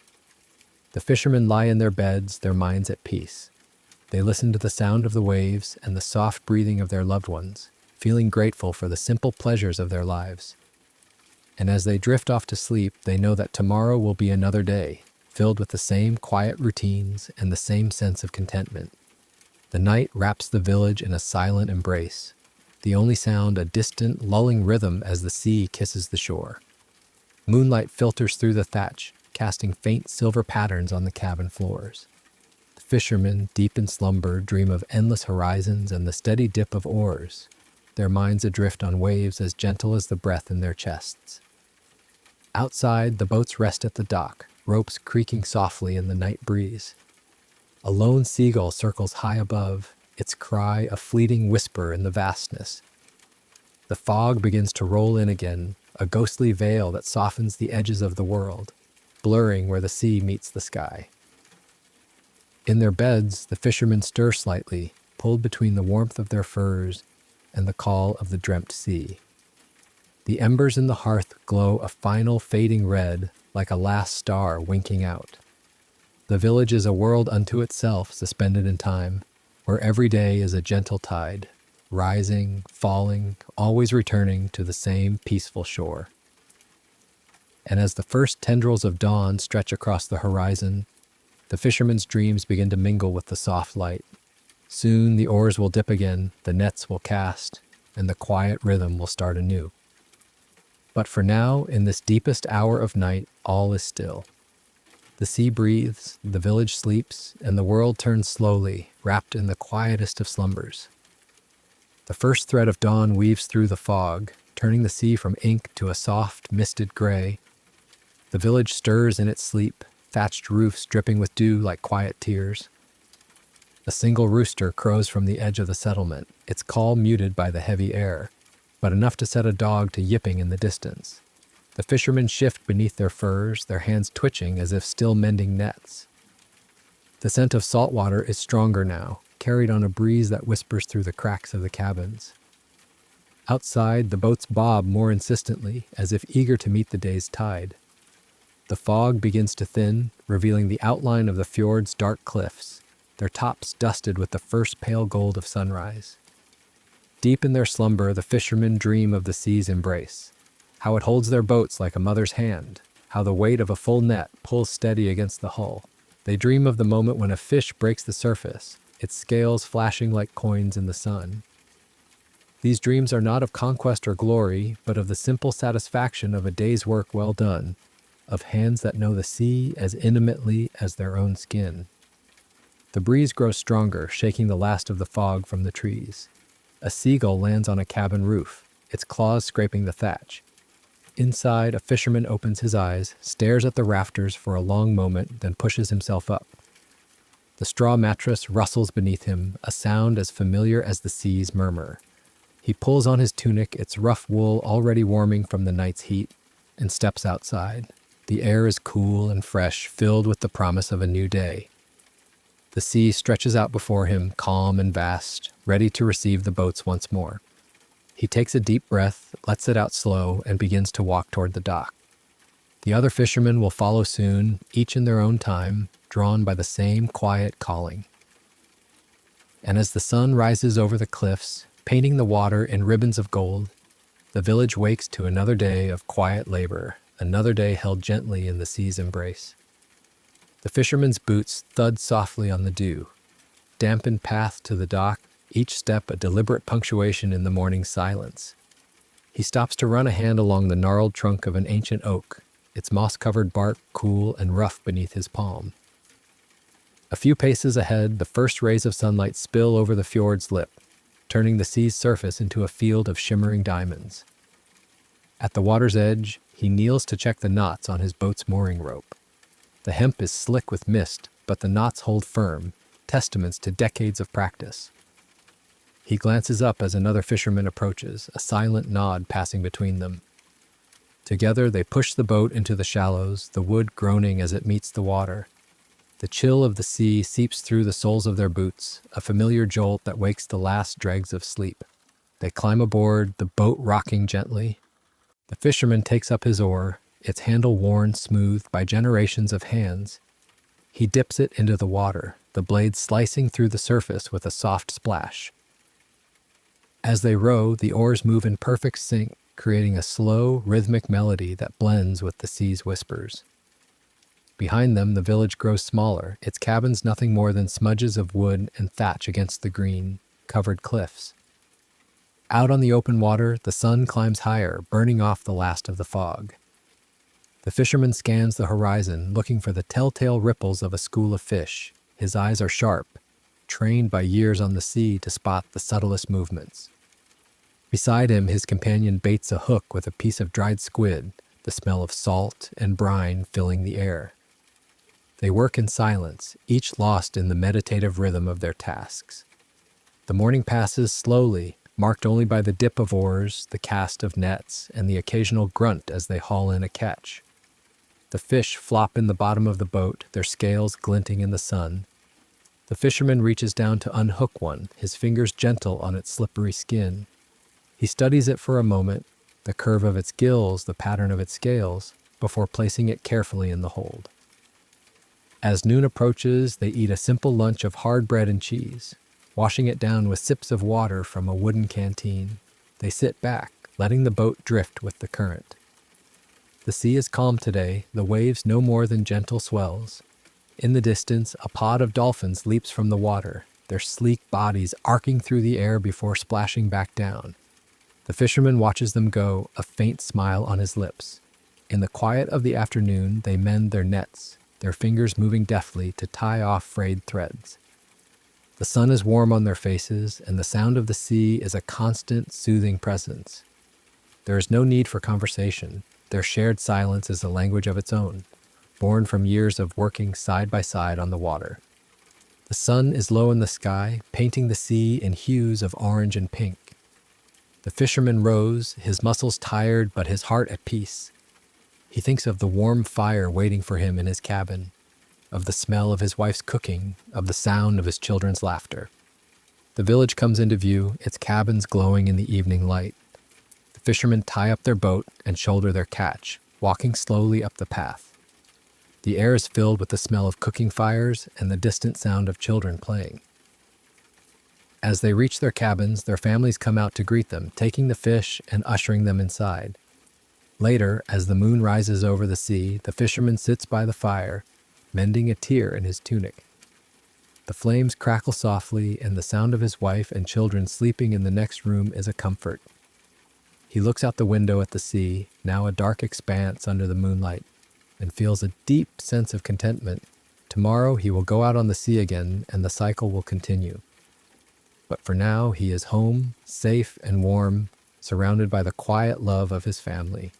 The fishermen lie in their beds, their minds at peace. They listen to the sound of the waves and the soft breathing of their loved ones, feeling grateful for the simple pleasures of their lives. And as they drift off to sleep, they know that tomorrow will be another day, filled with the same quiet routines and the same sense of contentment. The night wraps the village in a silent embrace, the only sound a distant, lulling rhythm as the sea kisses the shore. Moonlight filters through the thatch, casting faint silver patterns on the cabin floors. The fishermen, deep in slumber, dream of endless horizons and the steady dip of oars, their minds adrift on waves as gentle as the breath in their chests. Outside, the boats rest at the dock, ropes creaking softly in the night breeze. A lone seagull circles high above, its cry a fleeting whisper in the vastness. The fog begins to roll in again, a ghostly veil that softens the edges of the world, blurring where the sea meets the sky. In their beds, the fishermen stir slightly, pulled between the warmth of their furs and the call of the dreamt sea. The embers in the hearth glow a final fading red, like a last star winking out. The village is a world unto itself, suspended in time, where every day is a gentle tide, rising, falling, always returning to the same peaceful shore. And as the first tendrils of dawn stretch across the horizon, the fishermen's dreams begin to mingle with the soft light. Soon the oars will dip again, the nets will cast, and the quiet rhythm will start anew. But for now, in this deepest hour of night, all is still. The sea breathes, the village sleeps, and the world turns slowly, wrapped in the quietest of slumbers. The first thread of dawn weaves through the fog, turning the sea from ink to a soft, misted gray. The village stirs in its sleep, thatched roofs dripping with dew like quiet tears. A single rooster crows from the edge of the settlement, its call muted by the heavy air, but enough to set a dog to yipping in the distance. The fishermen shift beneath their furs, their hands twitching as if still mending nets. The scent of salt water is stronger now, carried on a breeze that whispers through the cracks of the cabins. Outside, the boats bob more insistently, as if eager to meet the day's tide. The fog begins to thin, revealing the outline of the fjord's dark cliffs, their tops dusted with the first pale gold of sunrise. Deep in their slumber, the fishermen dream of the sea's embrace, how it holds their boats like a mother's hand, how the weight of a full net pulls steady against the hull. They dream of the moment when a fish breaks the surface, its scales flashing like coins in the sun. These dreams are not of conquest or glory, but of the simple satisfaction of a day's work well done, of hands that know the sea as intimately as their own skin. The breeze grows stronger, shaking the last of the fog from the trees. A seagull lands on a cabin roof, its claws scraping the thatch. Inside, a fisherman opens his eyes, stares at the rafters for a long moment, then pushes himself up. The straw mattress rustles beneath him, a sound as familiar as the sea's murmur. He pulls on his tunic, its rough wool already warming from the night's heat, and steps outside. The air is cool and fresh, filled with the promise of a new day. The sea stretches out before him, calm and vast, ready to receive the boats once more. He takes a deep breath, lets it out slow, and begins to walk toward the dock. The other fishermen will follow soon, each in their own time, drawn by the same quiet calling. And as the sun rises over the cliffs, painting the water in ribbons of gold, the village wakes to another day of quiet labor, another day held gently in the sea's embrace. The fisherman's boots thud softly on the dew, dampened path to the dock, each step a deliberate punctuation in the morning silence. He stops to run a hand along the gnarled trunk of an ancient oak, its moss-covered bark cool and rough beneath his palm. A few paces ahead, the first rays of sunlight spill over the fjord's lip, turning the sea's surface into a field of shimmering diamonds. At the water's edge, he kneels to check the knots on his boat's mooring rope. The hemp is slick with mist, but the knots hold firm, testaments to decades of practice. He glances up as another fisherman approaches, a silent nod passing between them. Together they push the boat into the shallows, the wood groaning as it meets the water. The chill of the sea seeps through the soles of their boots, a familiar jolt that wakes the last dregs of sleep. They climb aboard, the boat rocking gently. The fisherman takes up his oar, its handle worn smooth by generations of hands. He dips it into the water, the blade slicing through the surface with a soft splash. As they row, the oars move in perfect sync, creating a slow, rhythmic melody that blends with the sea's whispers. Behind them, the village grows smaller, its cabins nothing more than smudges of wood and thatch against the green, covered cliffs. Out on the open water, the sun climbs higher, burning off the last of the fog. The fisherman scans the horizon, looking for the telltale ripples of a school of fish. His eyes are sharp, trained by years on the sea to spot the subtlest movements. Beside him, his companion baits a hook with a piece of dried squid, the smell of salt and brine filling the air. They work in silence, each lost in the meditative rhythm of their tasks. The morning passes slowly, marked only by the dip of oars, the cast of nets, and the occasional grunt as they haul in a catch. The fish flop in the bottom of the boat, their scales glinting in the sun. The fisherman reaches down to unhook one, his fingers gentle on its slippery skin. He studies it for a moment, the curve of its gills, the pattern of its scales, before placing it carefully in the hold. As noon approaches, they eat a simple lunch of hard bread and cheese, washing it down with sips of water from a wooden canteen. They sit back, letting the boat drift with the current. The sea is calm today, the waves no more than gentle swells. In the distance, a pod of dolphins leaps from the water, their sleek bodies arcing through the air before splashing back down. The fisherman watches them go, a faint smile on his lips. In the quiet of the afternoon, they mend their nets, their fingers moving deftly to tie off frayed threads. The sun is warm on their faces, and the sound of the sea is a constant, soothing presence. There is no need for conversation. Their shared silence is a language of its own, born from years of working side by side on the water. The sun is low in the sky, painting the sea in hues of orange and pink. The fisherman rows, his muscles tired but his heart at peace. He thinks of the warm fire waiting for him in his cabin, of the smell of his wife's cooking, of the sound of his children's laughter. The village comes into view, its cabins glowing in the evening light. The fishermen tie up their boat and shoulder their catch, walking slowly up the path. The air is filled with the smell of cooking fires and the distant sound of children playing. As they reach their cabins, their families come out to greet them, taking the fish and ushering them inside. Later, as the moon rises over the sea, the fisherman sits by the fire, mending a tear in his tunic. The flames crackle softly, and the sound of his wife and children sleeping in the next room is a comfort. He looks out the window at the sea, now a dark expanse under the moonlight, and feels a deep sense of contentment. Tomorrow he will go out on the sea again, and the cycle will continue. But for now, he is home, safe and warm, surrounded by the quiet love of his family.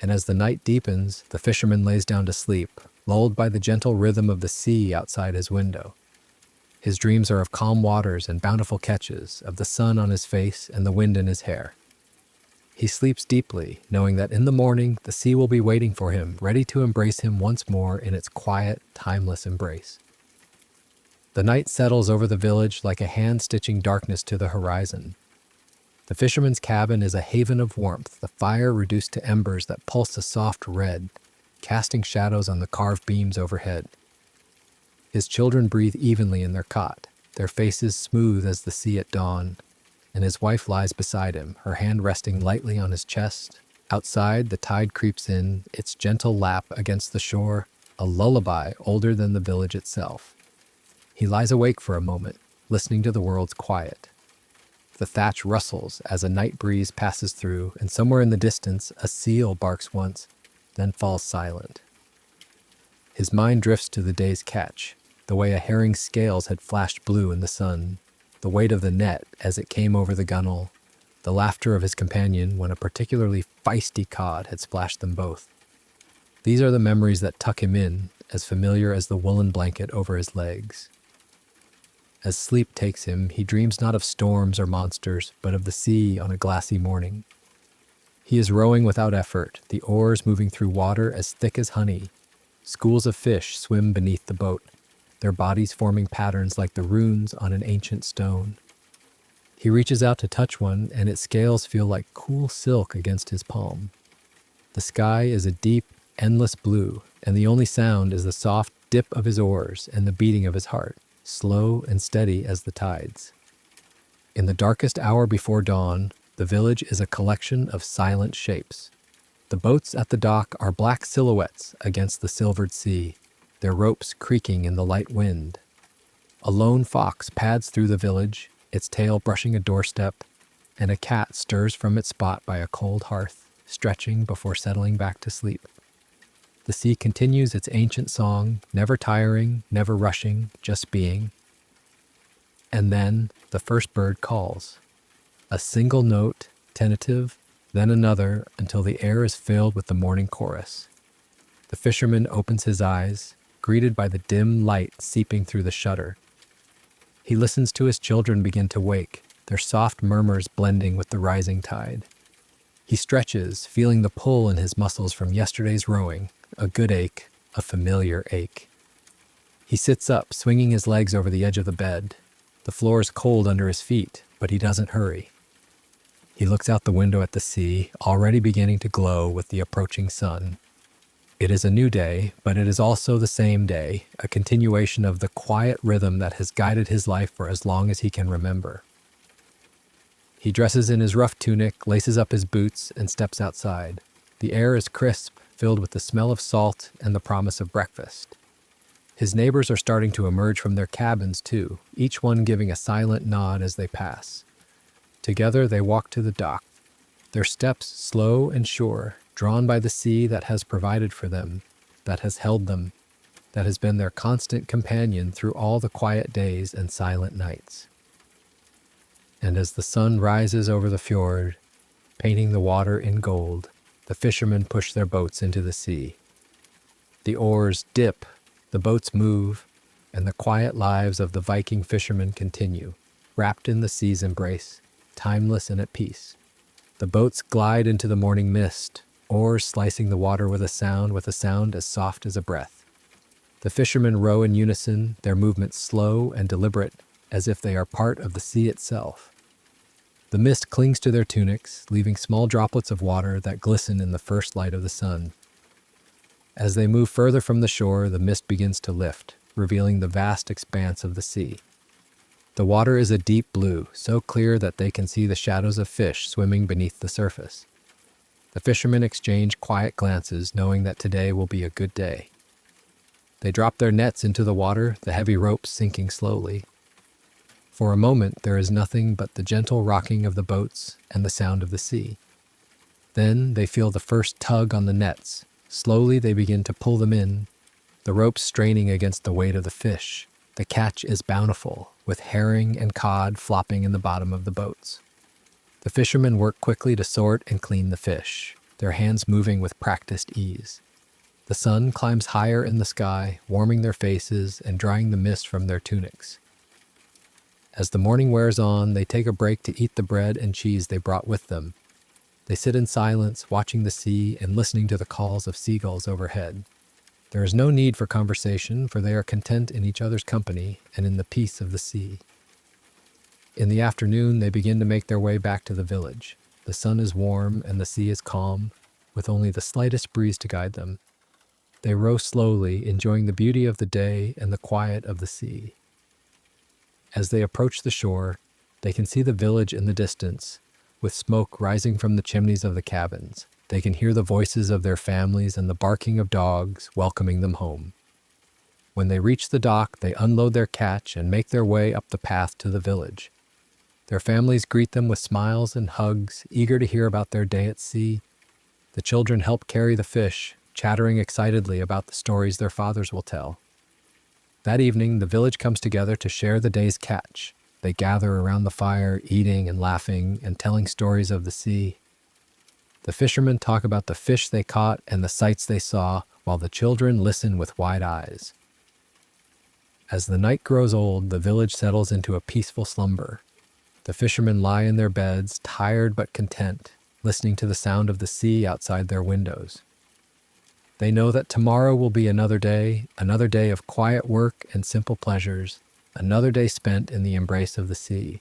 And as the night deepens, the fisherman lays down to sleep, lulled by the gentle rhythm of the sea outside his window. His dreams are of calm waters and bountiful catches, of the sun on his face and the wind in his hair. He sleeps deeply, knowing that in the morning the sea will be waiting for him, ready to embrace him once more in its quiet, timeless embrace. The night settles over the village like a hand stitching darkness to the horizon. The fisherman's cabin is a haven of warmth, the fire reduced to embers that pulse a soft red, casting shadows on the carved beams overhead. His children breathe evenly in their cot, their faces smooth as the sea at dawn, and his wife lies beside him, her hand resting lightly on his chest. Outside, the tide creeps in, its gentle lap against the shore, a lullaby older than the village itself. He lies awake for a moment, listening to the world's quiet. The thatch rustles as a night breeze passes through, and somewhere in the distance, a seal barks once, then falls silent. His mind drifts to the day's catch, the way a herring's scales had flashed blue in the sun, the weight of the net as it came over the gunwale, the laughter of his companion when a particularly feisty cod had splashed them both. These are the memories that tuck him in, as familiar as the woolen blanket over his legs. As sleep takes him, he dreams not of storms or monsters, but of the sea on a glassy morning. He is rowing without effort, the oars moving through water as thick as honey. Schools of fish swim beneath the boat, their bodies forming patterns like the runes on an ancient stone. He reaches out to touch one, and its scales feel like cool silk against his palm. The sky is a deep, endless blue, and the only sound is the soft dip of his oars and the beating of his heart, slow and steady as the tides. In the darkest hour before dawn, the village is a collection of silent shapes. The boats at the dock are black silhouettes against the silvered sea, their ropes creaking in the light wind. A lone fox pads through the village, its tail brushing a doorstep, and a cat stirs from its spot by a cold hearth. stretching before settling back to sleep. The sea continues its ancient song, never tiring, never rushing, just being. And then the first bird calls. A single note, tentative, then another, until the air is filled with the morning chorus. The fisherman opens his eyes, greeted by the dim light seeping through the shutter. He listens to his children begin to wake, their soft murmurs blending with the rising tide. He stretches, feeling the pull in his muscles from yesterday's rowing, a good ache, a familiar ache. He sits up, swinging his legs over the edge of the bed. The floor is cold under his feet, but he doesn't hurry. He looks out the window at the sea, already beginning to glow with the approaching sun. It is a new day, but it is also the same day, a continuation of the quiet rhythm that has guided his life for as long as he can remember. He dresses in his rough tunic, laces up his boots, and steps outside. The air is crisp, filled with the smell of salt and the promise of breakfast. His neighbors are starting to emerge from their cabins too, each one giving a silent nod as they pass. Together they walk to the dock, their steps slow and sure, drawn by the sea that has provided for them, that has held them, that has been their constant companion through all the quiet days and silent nights. And as the sun rises over the fjord, painting the water in gold, the fishermen push their boats into the sea. The oars dip, the boats move, and the quiet lives of the Viking fishermen continue, wrapped in the sea's embrace, timeless and at peace. The boats glide into the morning mist, oars slicing the water with a sound as soft as a breath. The fishermen row in unison, their movements slow and deliberate, as if they are part of the sea itself. The mist clings to their tunics, leaving small droplets of water that glisten in the first light of the sun. As they move further from the shore, the mist begins to lift, revealing the vast expanse of the sea. The water is a deep blue, so clear that they can see the shadows of fish swimming beneath the surface. The fishermen exchange quiet glances, knowing that today will be a good day. They drop their nets into the water, the heavy ropes sinking slowly. For a moment, there is nothing but the gentle rocking of the boats and the sound of the sea. Then they feel the first tug on the nets. Slowly they begin to pull them in, the ropes straining against the weight of the fish. The catch is bountiful, with herring and cod flopping in the bottom of the boats. The fishermen work quickly to sort and clean the fish, their hands moving with practiced ease. The sun climbs higher in the sky, warming their faces and drying the mist from their tunics. As the morning wears on, they take a break to eat the bread and cheese they brought with them. They sit in silence, watching the sea and listening to the calls of seagulls overhead. There is no need for conversation, for they are content in each other's company and in the peace of the sea. In the afternoon, they begin to make their way back to the village. The sun is warm and the sea is calm, with only the slightest breeze to guide them. They row slowly, enjoying the beauty of the day and the quiet of the sea. As they approach the shore, they can see the village in the distance, with smoke rising from the chimneys of the cabins. They can hear the voices of their families and the barking of dogs welcoming them home. When they reach the dock, they unload their catch and make their way up the path to the village. Their families greet them with smiles and hugs, eager to hear about their day at sea. The children help carry the fish, chattering excitedly about the stories their fathers will tell. That evening, the village comes together to share the day's catch. They gather around the fire, eating and laughing and telling stories of the sea. The fishermen talk about the fish they caught and the sights they saw, while the children listen with wide eyes. As the night grows old, the village settles into a peaceful slumber. The fishermen lie in their beds, tired but content, listening to the sound of the sea outside their windows. They know that tomorrow will be another day of quiet work and simple pleasures, another day spent in the embrace of the sea.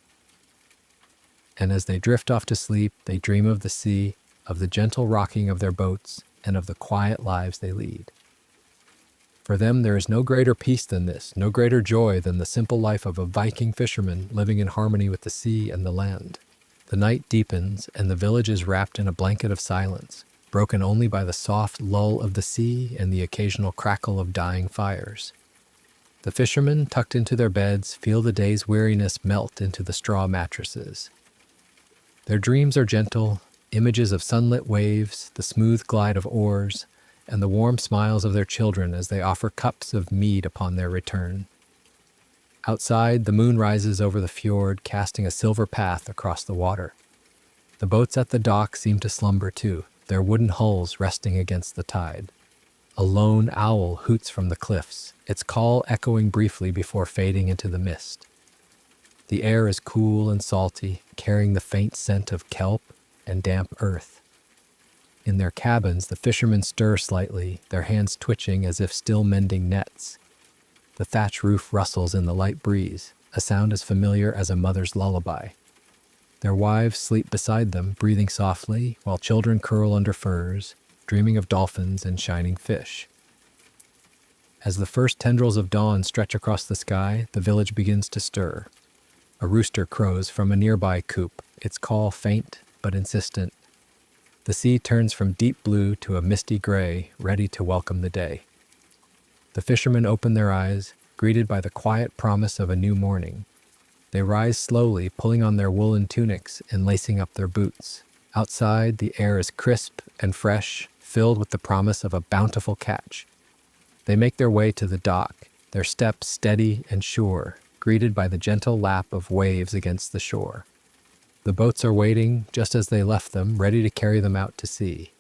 And as they drift off to sleep, they dream of the sea, of the gentle rocking of their boats, and of the quiet lives they lead. For them, there is no greater peace than this, no greater joy than the simple life of a Viking fisherman living in harmony with the sea and the land. The night deepens, and the village is wrapped in a blanket of silence, broken only by the soft lull of the sea and the occasional crackle of dying fires. The fishermen, tucked into their beds, feel the day's weariness melt into the straw mattresses. Their dreams are gentle, Images of sunlit waves, the smooth glide of oars, and the warm smiles of their children as they offer cups of mead upon their return. Outside, the moon rises over the fjord, casting a silver path across the water. The boats at the dock seem to slumber too, their wooden hulls resting against the tide. A lone owl hoots from the cliffs, its call echoing briefly before fading into the mist. The air is cool and salty, carrying the faint scent of kelp and damp earth. In their cabins, the fishermen stir slightly, their hands twitching as if still mending nets. The thatch roof rustles in the light breeze, a sound as familiar as a mother's lullaby. Their wives sleep beside them, breathing softly, while children curl under furs, dreaming of dolphins and shining fish. As the first tendrils of dawn stretch across the sky, the village begins to stir. A rooster crows from a nearby coop, its call faint but insistent. The sea turns from deep blue to a misty gray, ready to welcome the day. The fishermen open their eyes, greeted by the quiet promise of a new morning. They rise slowly, pulling on their woolen tunics and lacing up their boots. Outside, the air is crisp and fresh, filled with the promise of a bountiful catch. They make their way to the dock, their steps steady and sure, greeted by the gentle lap of waves against the shore. The boats are waiting, just as they left them, ready to carry them out to sea.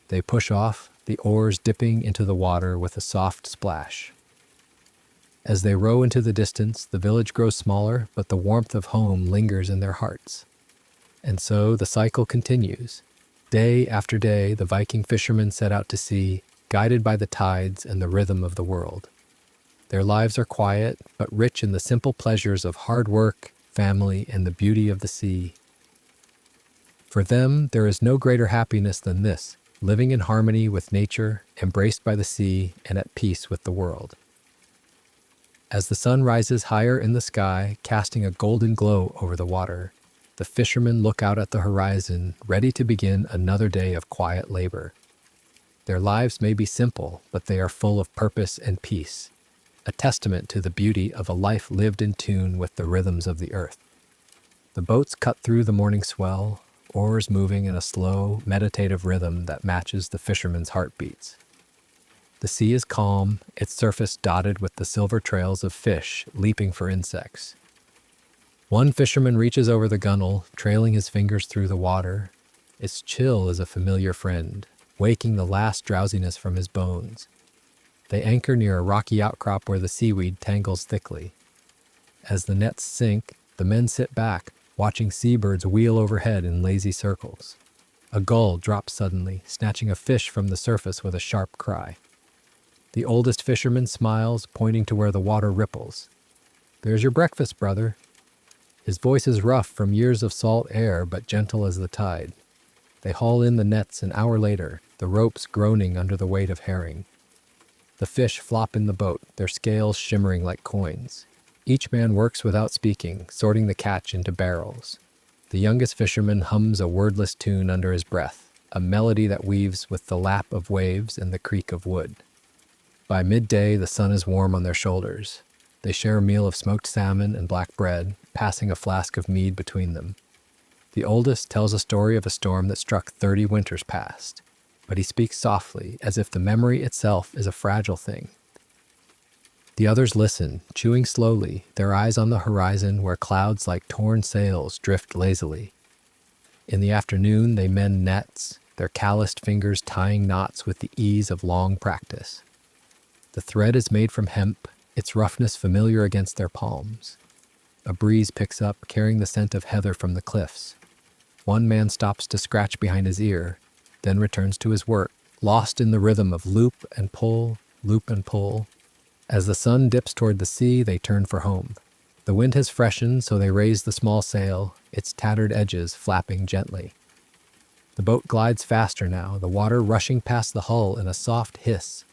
They push off, the oars dipping into the water with a soft splash. As they row into the distance, the village grows smaller, but the warmth of home lingers in their hearts. And so the cycle continues. Day after day, the Viking fishermen set out to sea, guided by the tides and the rhythm of the world. Their lives are quiet, but rich in the simple pleasures of hard work, family, and the beauty of the sea. For them, there is no greater happiness than this, living in harmony with nature, embraced by the sea, and at peace with the world. As the sun rises higher in the sky, casting a golden glow over the water, the fishermen look out at the horizon, ready to begin another day of quiet labor. Their lives may be simple, but they are full of purpose and peace, a testament to the beauty of a life lived in tune with the rhythms of the earth. The boats cut through the morning swell, oars moving in a slow, meditative rhythm that matches the fishermen's heartbeats. The sea is calm, its surface dotted with the silver trails of fish leaping for insects. One fisherman reaches over the gunwale, trailing his fingers through the water. Its chill is a familiar friend, waking the last drowsiness from his bones. They anchor near a rocky outcrop where the seaweed tangles thickly. As the nets sink, the men sit back, watching seabirds wheel overhead in lazy circles. A gull drops suddenly, snatching a fish from the surface with a sharp cry. The oldest fisherman smiles, pointing to where the water ripples. "There's your breakfast, brother." His voice is rough from years of salt air, but gentle as the tide. They haul in the nets an hour later, the ropes groaning under the weight of herring. The fish flop in the boat, their scales shimmering like coins. Each man works without speaking, sorting the catch into barrels. The youngest fisherman hums a wordless tune under his breath, a melody that weaves with the lap of waves and the creak of wood. By midday, the sun is warm on their shoulders. They share a meal of smoked salmon and black bread, passing a flask of mead between them. The oldest tells a story of a storm that struck 30 winters past, but he speaks softly, as if the memory itself is a fragile thing. The others listen, chewing slowly, their eyes on the horizon where clouds like torn sails drift lazily. In the afternoon, they mend nets, their calloused fingers tying knots with the ease of long practice. The thread is made from hemp, its roughness familiar against their palms. A breeze picks up, carrying the scent of heather from the cliffs. One man stops to scratch behind his ear, then returns to his work, lost in the rhythm of loop and pull, loop and pull. As the sun dips toward the sea, they turn for home. The wind has freshened, so they raise the small sail, its tattered edges flapping gently. The boat glides faster now, the water rushing past the hull in a soft hiss.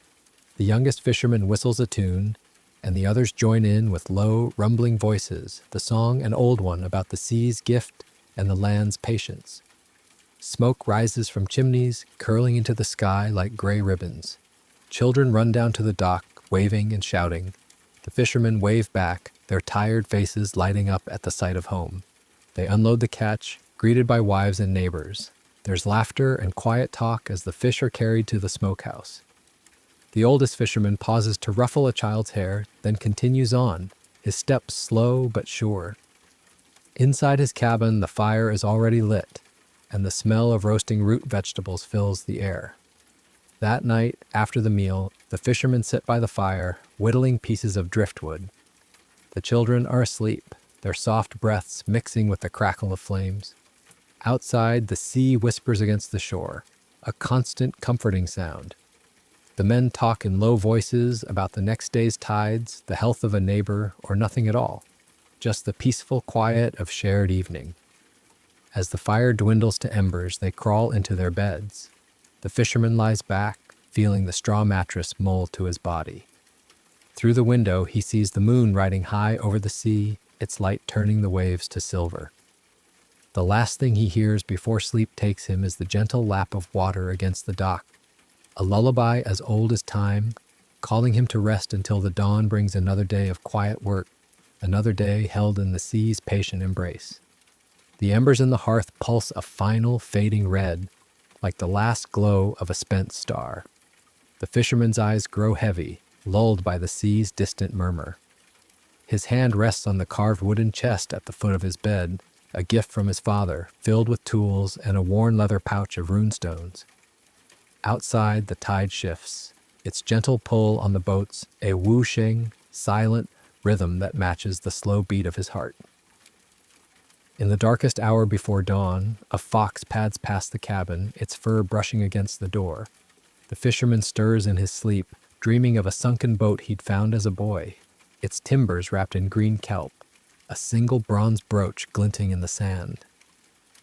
The youngest fisherman whistles a tune, and the others join in with low, rumbling voices, the song an old one about the sea's gift and the land's patience. Smoke rises from chimneys, curling into the sky like gray ribbons. Children run down to the dock, waving and shouting. The fishermen wave back, their tired faces lighting up at the sight of home. They unload the catch, greeted by wives and neighbors. There's laughter and quiet talk as the fish are carried to the smokehouse. The oldest fisherman pauses to ruffle a child's hair, then continues on, his steps slow but sure. Inside his cabin, the fire is already lit, and the smell of roasting root vegetables fills the air. That night, after the meal, the fishermen sit by the fire, whittling pieces of driftwood. The children are asleep, their soft breaths mixing with the crackle of flames. Outside, the sea whispers against the shore, a constant, comforting sound. The men talk in low voices about the next day's tides, the health of a neighbor, or nothing at all. Just the peaceful quiet of shared evening. As the fire dwindles to embers, they crawl into their beds. The fisherman lies back, feeling the straw mattress mold to his body. Through the window, he sees the moon riding high over the sea, its light turning the waves to silver. The last thing he hears before sleep takes him is the gentle lap of water against the dock, a lullaby as old as time, calling him to rest until the dawn brings another day of quiet work, another day held in the sea's patient embrace. The embers in the hearth pulse a final, fading red, like the last glow of a spent star. The fisherman's eyes grow heavy, lulled by the sea's distant murmur. His hand rests on the carved wooden chest at the foot of his bed, a gift from his father, filled with tools and a worn leather pouch of runestones. Outside, the tide shifts, its gentle pull on the boats, a whooshing, silent rhythm that matches the slow beat of his heart. In the darkest hour before dawn, a fox pads past the cabin, its fur brushing against the door. The fisherman stirs in his sleep, dreaming of a sunken boat he'd found as a boy, its timbers wrapped in green kelp, a single bronze brooch glinting in the sand.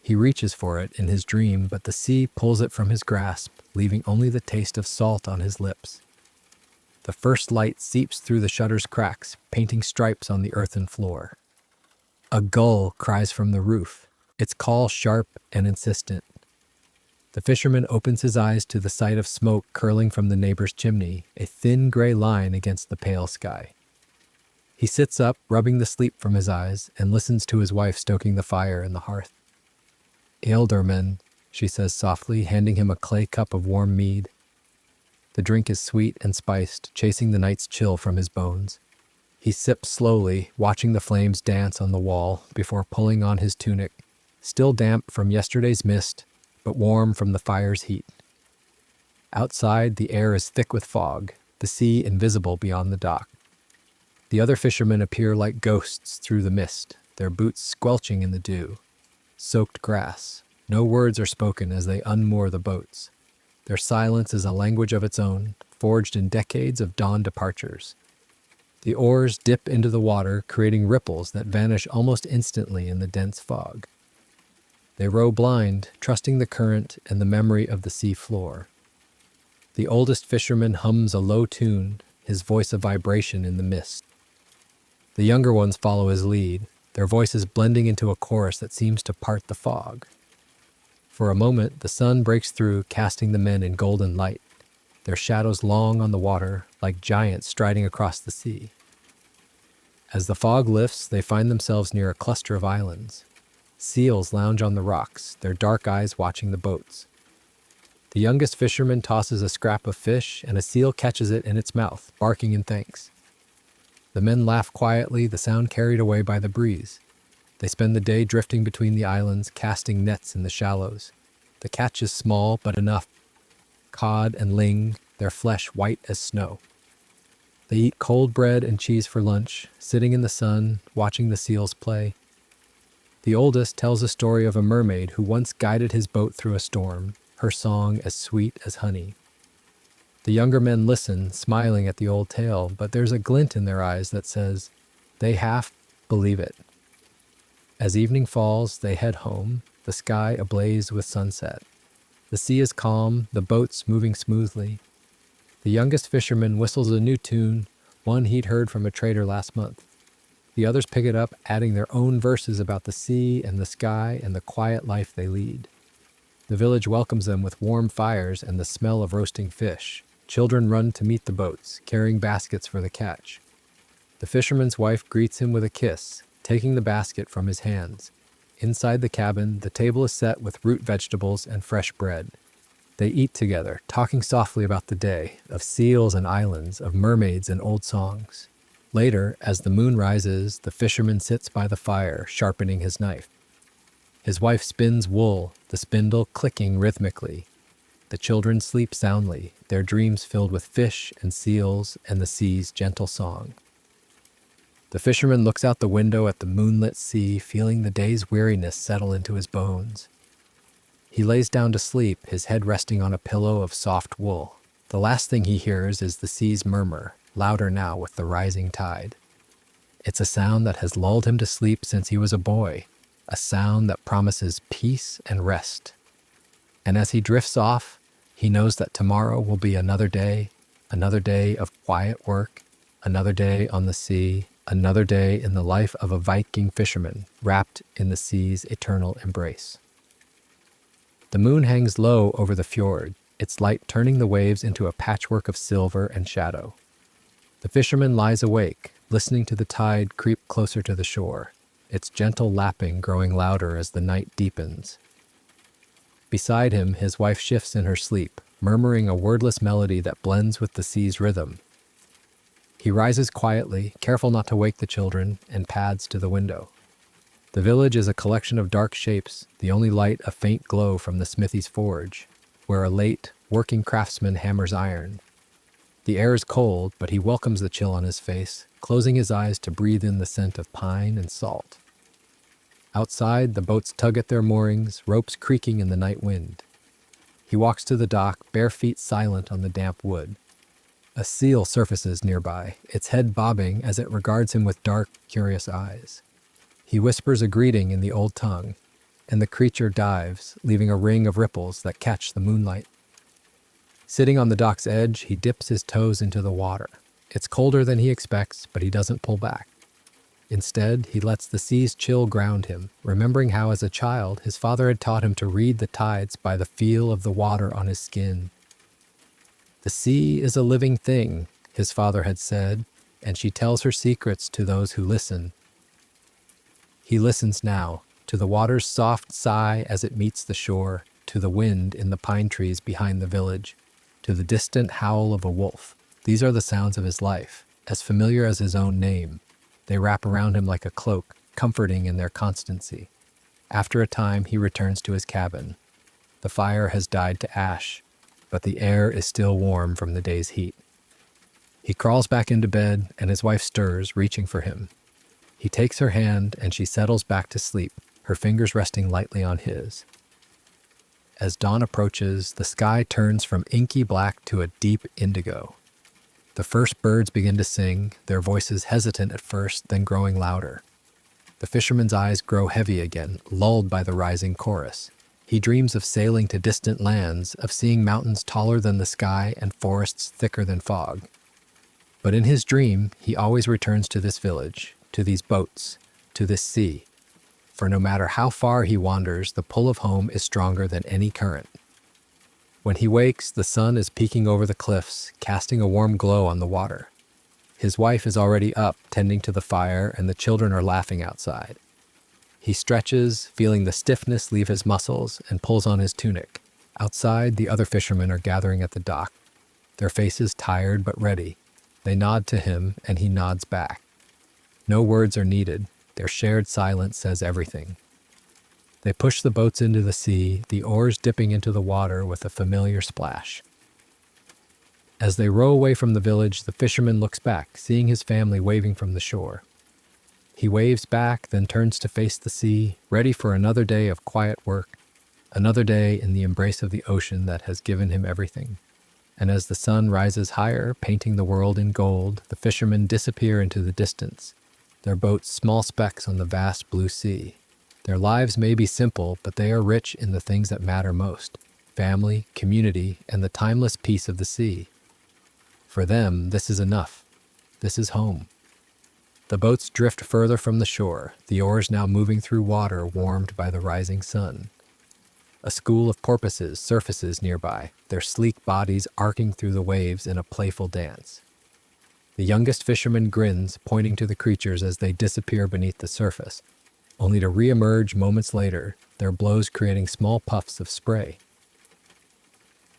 He reaches for it in his dream, but the sea pulls it from his grasp, leaving only the taste of salt on his lips. The first light seeps through the shutter's cracks, painting stripes on the earthen floor. A gull cries from the roof, its call sharp and insistent. The fisherman opens his eyes to the sight of smoke curling from the neighbor's chimney, a thin gray line against the pale sky. He sits up, rubbing the sleep from his eyes, and listens to his wife stoking the fire in the hearth. "Ealdorman," she says softly, handing him a clay cup of warm mead. The drink is sweet and spiced, chasing the night's chill from his bones. He sips slowly, watching the flames dance on the wall before pulling on his tunic, still damp from yesterday's mist, but warm from the fire's heat. Outside, the air is thick with fog, the sea invisible beyond the dock. The other fishermen appear like ghosts through the mist, their boots squelching in the dew. Soaked grass. No words are spoken as they unmoor the boats. Their silence is a language of its own, forged in decades of dawn departures. The oars dip into the water, creating ripples that vanish almost instantly in the dense fog. They row blind, trusting the current and the memory of the sea floor. The oldest fisherman hums a low tune, his voice a vibration in the mist. The younger ones follow his lead, their voices blending into a chorus that seems to part the fog. For a moment, the sun breaks through, casting the men in golden light, their shadows long on the water, like giants striding across the sea. As the fog lifts, they find themselves near a cluster of islands. Seals lounge on the rocks, their dark eyes watching the boats. The youngest fisherman tosses a scrap of fish, and a seal catches it in its mouth, barking in thanks. The men laugh quietly, the sound carried away by the breeze. They spend the day drifting between the islands, casting nets in the shallows. The catch is small, but enough. Cod and ling, their flesh white as snow. They eat cold bread and cheese for lunch, sitting in the sun, watching the seals play. The oldest tells a story of a mermaid who once guided his boat through a storm, her song as sweet as honey. The younger men listen, smiling at the old tale, but there's a glint in their eyes that says, they half believe it. As evening falls, they head home, the sky ablaze with sunset. The sea is calm, the boats moving smoothly. The youngest fisherman whistles a new tune, one he'd heard from a trader last month. The others pick it up, adding their own verses about the sea and the sky and the quiet life they lead. The village welcomes them with warm fires and the smell of roasting fish. Children run to meet the boats, carrying baskets for the catch. The fisherman's wife greets him with a kiss, taking the basket from his hands. Inside the cabin, the table is set with root vegetables and fresh bread. They eat together, talking softly about the day, of seals and islands, of mermaids and old songs. Later, as the moon rises, the fisherman sits by the fire, sharpening his knife. His wife spins wool, the spindle clicking rhythmically. The children sleep soundly, their dreams filled with fish and seals and the sea's gentle song. The fisherman looks out the window at the moonlit sea, feeling the day's weariness settle into his bones. He lays down to sleep, his head resting on a pillow of soft wool. The last thing he hears is the sea's murmur, louder now with the rising tide. It's a sound that has lulled him to sleep since he was a boy, a sound that promises peace and rest. And as he drifts off, he knows that tomorrow will be another day of quiet work, another day on the sea, another day in the life of a Viking fisherman wrapped in the sea's eternal embrace. The moon hangs low over the fjord, its light turning the waves into a patchwork of silver and shadow. The fisherman lies awake, listening to the tide creep closer to the shore, its gentle lapping growing louder as the night deepens. Beside him, his wife shifts in her sleep, murmuring a wordless melody that blends with the sea's rhythm. He rises quietly, careful not to wake the children, and pads to the window. The village is a collection of dark shapes, the only light a faint glow from the smithy's forge, where a late, working craftsman hammers iron. The air is cold, but he welcomes the chill on his face, closing his eyes to breathe in the scent of pine and salt. Outside, the boats tug at their moorings, ropes creaking in the night wind. He walks to the dock, bare feet silent on the damp wood. A seal surfaces nearby, its head bobbing as it regards him with dark, curious eyes. He whispers a greeting in the old tongue, and the creature dives, leaving a ring of ripples that catch the moonlight. Sitting on the dock's edge, he dips his toes into the water. It's colder than he expects, but he doesn't pull back. Instead, he lets the sea's chill ground him, remembering how as a child his father had taught him to read the tides by the feel of the water on his skin. The sea is a living thing, his father had said, and she tells her secrets to those who listen. He listens now, to the water's soft sigh as it meets the shore, to the wind in the pine trees behind the village, to the distant howl of a wolf. These are the sounds of his life, as familiar as his own name. They wrap around him like a cloak, comforting in their constancy. After a time, he returns to his cabin. The fire has died to ash, but the air is still warm from the day's heat. He crawls back into bed, and his wife stirs, reaching for him. He takes her hand, and she settles back to sleep, her fingers resting lightly on his. As dawn approaches, the sky turns from inky black to a deep indigo. The first birds begin to sing, their voices hesitant at first, then growing louder. The fisherman's eyes grow heavy again, lulled by the rising chorus. He dreams of sailing to distant lands, of seeing mountains taller than the sky and forests thicker than fog. But in his dream, he always returns to this village, to these boats, to this sea. For no matter how far he wanders, the pull of home is stronger than any current. When he wakes, the sun is peeking over the cliffs, casting a warm glow on the water. His wife is already up, tending to the fire, and the children are laughing outside. He stretches, feeling the stiffness leave his muscles, and pulls on his tunic. Outside, the other fishermen are gathering at the dock, their faces tired but ready. They nod to him, and he nods back. No words are needed. Their shared silence says everything. They push the boats into the sea, the oars dipping into the water with a familiar splash. As they row away from the village, the fisherman looks back, seeing his family waving from the shore. He waves back, then turns to face the sea, ready for another day of quiet work, another day in the embrace of the ocean that has given him everything. And as the sun rises higher, painting the world in gold, the fishermen disappear into the distance, their boats small specks on the vast blue sea. Their lives may be simple, but they are rich in the things that matter most: family, community, and the timeless peace of the sea. For them, this is enough. This is home. The boats drift further from the shore, the oars now moving through water warmed by the rising sun. A school of porpoises surfaces nearby, their sleek bodies arcing through the waves in a playful dance. The youngest fisherman grins, pointing to the creatures as they disappear beneath the surface. only to re-emerge moments later, their blows creating small puffs of spray.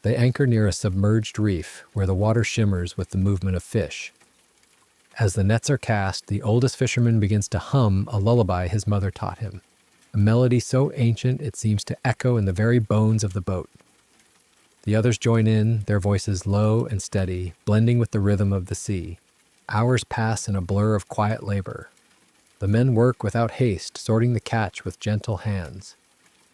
They anchor near a submerged reef where the water shimmers with the movement of fish. As the nets are cast, the oldest fisherman begins to hum a lullaby his mother taught him, a melody so ancient it seems to echo in the very bones of the boat. The others join in, their voices low and steady, blending with the rhythm of the sea. Hours pass in a blur of quiet labor. The men work without haste, sorting the catch with gentle hands.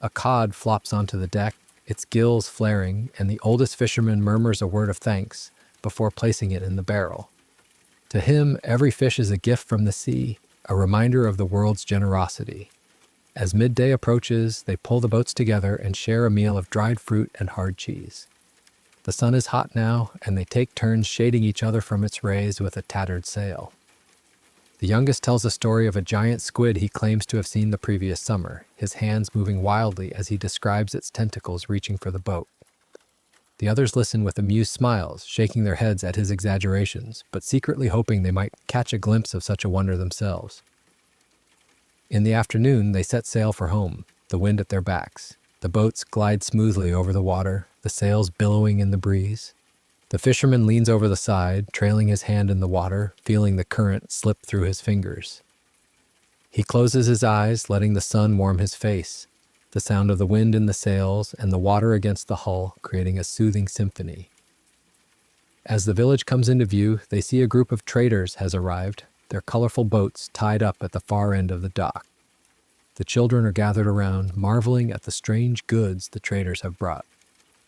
A cod flops onto the deck, its gills flaring, and the oldest fisherman murmurs a word of thanks before placing it in the barrel. To him, every fish is a gift from the sea, a reminder of the world's generosity. As midday approaches, they pull the boats together and share a meal of dried fruit and hard cheese. The sun is hot now, and they take turns shading each other from its rays with a tattered sail. The youngest tells a story of a giant squid he claims to have seen the previous summer, his hands moving wildly as he describes its tentacles reaching for the boat. The others listen with amused smiles, shaking their heads at his exaggerations, but secretly hoping they might catch a glimpse of such a wonder themselves. In the afternoon, they set sail for home, the wind at their backs. The boats glide smoothly over the water, the sails billowing in the breeze. The fisherman leans over the side, trailing his hand in the water, feeling the current slip through his fingers. He closes his eyes, letting the sun warm his face, the sound of the wind in the sails and the water against the hull creating a soothing symphony. As the village comes into view, they see a group of traders has arrived, their colorful boats tied up at the far end of the dock. The children are gathered around, marveling at the strange goods the traders have brought.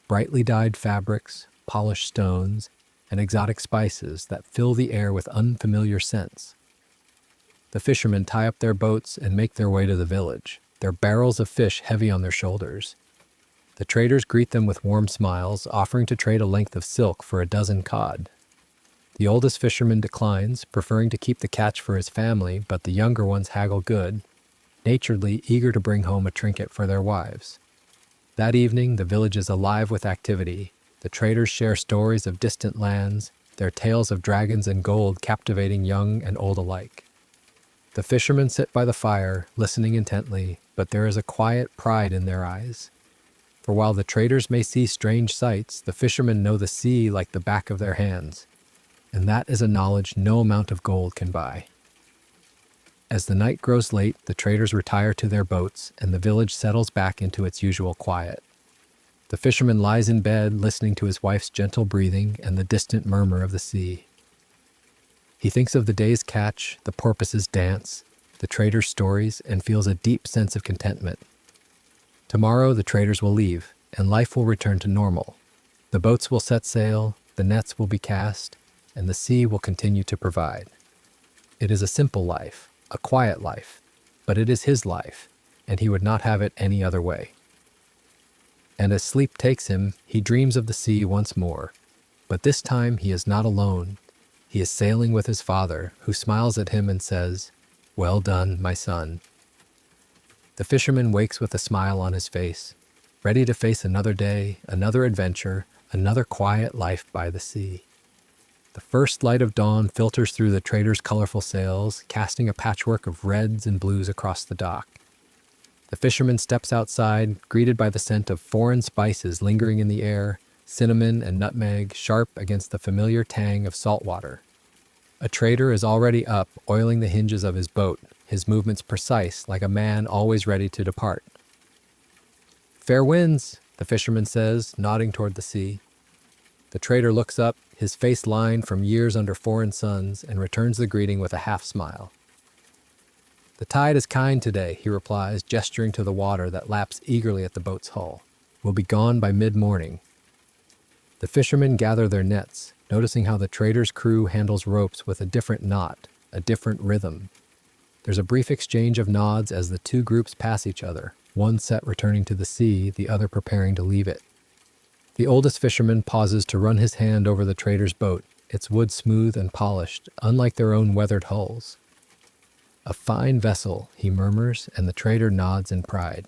Brightly dyed fabrics, polished stones, and exotic spices that fill the air with unfamiliar scents. The fishermen tie up their boats and make their way to the village, their barrels of fish heavy on their shoulders. The traders greet them with warm smiles, offering to trade a length of silk for a dozen cod. The oldest fisherman declines, preferring to keep the catch for his family, but the younger ones haggle good, naturedly eager to bring home a trinket for their wives. That evening, the village is alive with activity. The traders share stories of distant lands, their tales of dragons and gold captivating young and old alike. The fishermen sit by the fire, listening intently, but there is a quiet pride in their eyes. For while the traders may see strange sights, the fishermen know the sea like the back of their hands, and that is a knowledge no amount of gold can buy. As the night grows late, the traders retire to their boats, and the village settles back into its usual quiet. The fisherman lies in bed, listening to his wife's gentle breathing and the distant murmur of the sea. He thinks of the day's catch, the porpoises' dance, the traders' stories, and feels a deep sense of contentment. Tomorrow, the traders will leave, and life will return to normal. The boats will set sail, the nets will be cast, and the sea will continue to provide. It is a simple life, a quiet life, but it is his life, and he would not have it any other way. And as sleep takes him, he dreams of the sea once more. But this time he is not alone. He is sailing with his father, who smiles at him and says, "Well done, my son." The fisherman wakes with a smile on his face, ready to face another day, another adventure, another quiet life by the sea. The first light of dawn filters through the trader's colorful sails, casting a patchwork of reds and blues across the dock. The fisherman steps outside, greeted by the scent of foreign spices lingering in the air, cinnamon and nutmeg sharp against the familiar tang of salt water. A trader is already up, oiling the hinges of his boat, his movements precise like a man always ready to depart. "Fair winds," the fisherman says, nodding toward the sea. The trader looks up, his face lined from years under foreign suns, and returns the greeting with a half-smile. "The tide is kind today," he replies, gesturing to the water that laps eagerly at the boat's hull. "We'll be gone by mid-morning." The fishermen gather their nets, noticing how the trader's crew handles ropes with a different knot, a different rhythm. There's a brief exchange of nods as the two groups pass each other, one set returning to the sea, the other preparing to leave it. The oldest fisherman pauses to run his hand over the trader's boat, its wood smooth and polished, unlike their own weathered hulls. "A fine vessel," he murmurs, and the trader nods in pride.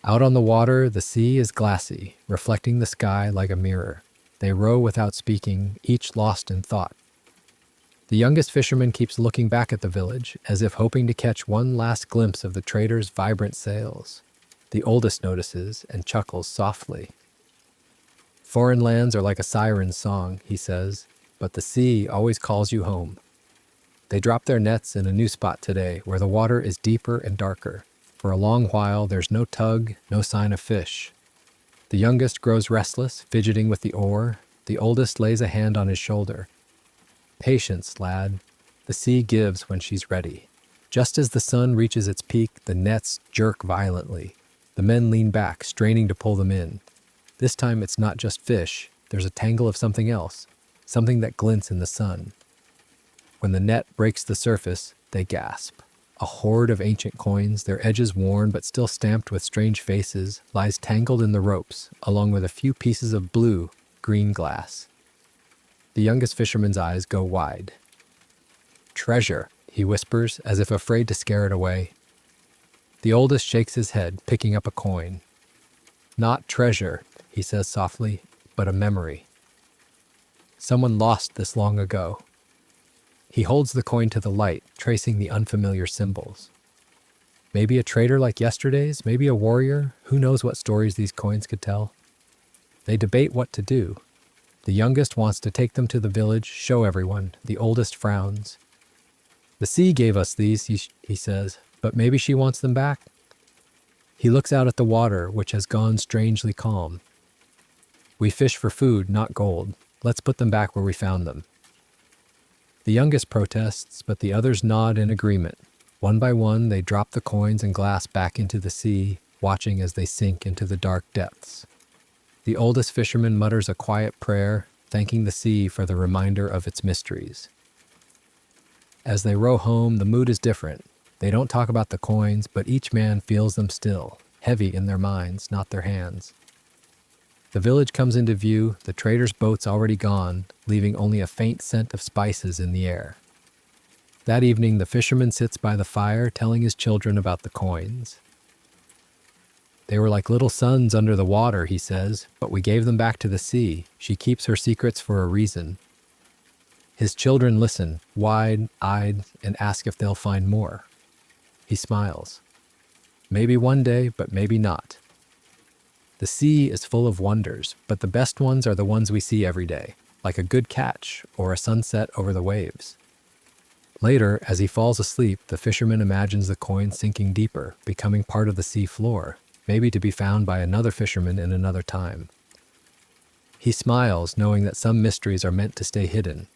Out on the water, the sea is glassy, reflecting the sky like a mirror. They row without speaking, each lost in thought. The youngest fisherman keeps looking back at the village, as if hoping to catch one last glimpse of the trader's vibrant sails. The oldest notices and chuckles softly. Foreign lands are like a siren's song, he says, but the sea always calls you home. They drop their nets in a new spot today where the water is deeper and darker. For a long while, there's no tug, no sign of fish. The youngest grows restless, fidgeting with the oar. The oldest lays a hand on his shoulder. Patience, lad. The sea gives when she's ready. Just as the sun reaches its peak, the nets jerk violently. The men lean back, straining to pull them in. This time it's not just fish. There's a tangle of something else, something that glints in the sun. When the net breaks the surface, they gasp. A hoard of ancient coins, their edges worn but still stamped with strange faces, lies tangled in the ropes, along with a few pieces of blue, green glass. The youngest fisherman's eyes go wide. "Treasure," he whispers, as if afraid to scare it away. The oldest shakes his head, picking up a coin. "Not treasure," he says softly, "but a memory. Someone lost this long ago." He holds the coin to the light, tracing the unfamiliar symbols. Maybe a trader like yesterday's, maybe a warrior. Who knows what stories these coins could tell? They debate what to do. The youngest wants to take them to the village, show everyone. The oldest frowns. "The sea gave us these," he says, "but maybe she wants them back." He looks out at the water, which has gone strangely calm. "We fish for food, not gold. Let's put them back where we found them." The youngest protests, but the others nod in agreement. One by one, they drop the coins and glass back into the sea, watching as they sink into the dark depths. The oldest fisherman mutters a quiet prayer, thanking the sea for the reminder of its mysteries. As they row home, the mood is different. They don't talk about the coins, but each man feels them still, heavy in their minds, not their hands. The village comes into view, the trader's boat's already gone, leaving only a faint scent of spices in the air. That evening, the fisherman sits by the fire, telling his children about the coins. "They were like little sons under the water," he says, "but we gave them back to the sea. She keeps her secrets for a reason." His children listen, wide-eyed, and ask if they'll find more. He smiles. "Maybe one day, but maybe not. The sea is full of wonders, but the best ones are the ones we see every day, like a good catch or a sunset over the waves." Later, as he falls asleep, the fisherman imagines the coin sinking deeper, becoming part of the sea floor, maybe to be found by another fisherman in another time. He smiles, knowing that some mysteries are meant to stay hidden,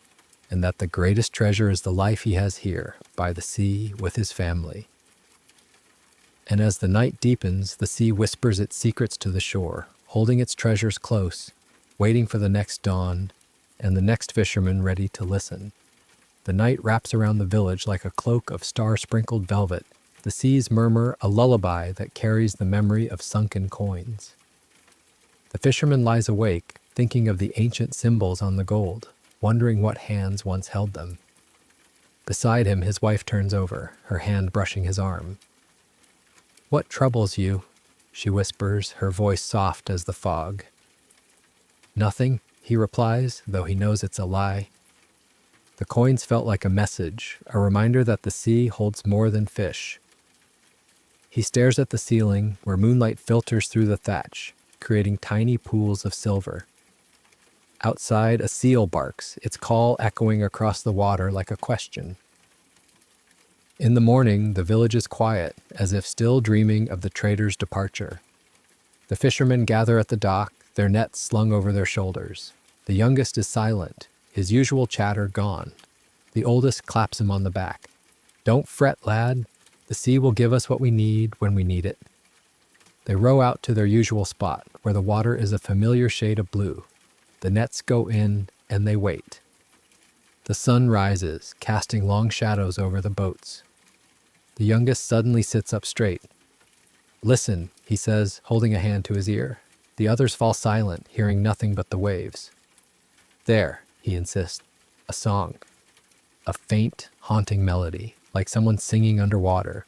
and that the greatest treasure is the life he has here, by the sea, with his family. And as the night deepens, the sea whispers its secrets to the shore, holding its treasures close, waiting for the next dawn, and the next fisherman ready to listen. The night wraps around the village like a cloak of star-sprinkled velvet. The seas murmur a lullaby that carries the memory of sunken coins. The fisherman lies awake, thinking of the ancient symbols on the gold, wondering what hands once held them. Beside him, his wife turns over, her hand brushing his arm. "What troubles you?" she whispers, her voice soft as the fog. "Nothing," he replies, though he knows it's a lie. The coins felt like a message, a reminder that the sea holds more than fish. He stares at the ceiling, where moonlight filters through the thatch, creating tiny pools of silver. Outside, a seal barks, its call echoing across the water like a question. In the morning, the village is quiet, as if still dreaming of the trader's departure. The fishermen gather at the dock, their nets slung over their shoulders. The youngest is silent, his usual chatter gone. The oldest claps him on the back. "Don't fret, lad. The sea will give us what we need when we need it." They row out to their usual spot, where the water is a familiar shade of blue. The nets go in, and they wait. The sun rises, casting long shadows over the boats. The youngest suddenly sits up straight. "Listen," he says, holding a hand to his ear. The others fall silent, hearing nothing but the waves. "There," he insists, "a song. A faint, haunting melody, like someone singing underwater.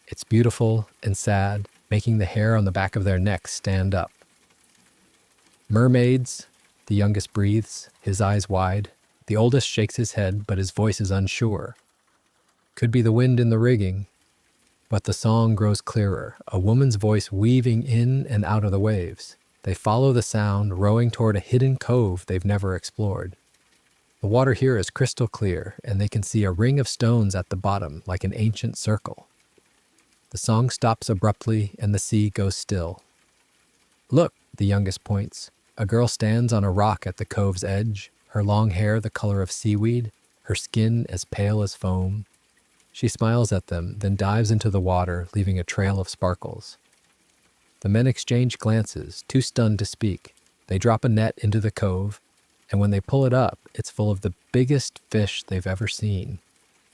It's beautiful and sad, making the hair on the back of their necks stand up." "Mermaids," the youngest breathes, his eyes wide. The oldest shakes his head, but his voice is unsure. Could be the wind in the rigging. But the song grows clearer, a woman's voice weaving in and out of the waves. They follow the sound, rowing toward a hidden cove they've never explored. The water here is crystal clear, and they can see a ring of stones at the bottom like an ancient circle. The song stops abruptly, and the sea goes still. Look, the youngest points. A girl stands on a rock at the cove's edge, her long hair the color of seaweed, her skin as pale as foam. She smiles at them, then dives into the water, leaving a trail of sparkles. The men exchange glances, too stunned to speak. They drop a net into the cove, and when they pull it up, it's full of the biggest fish they've ever seen,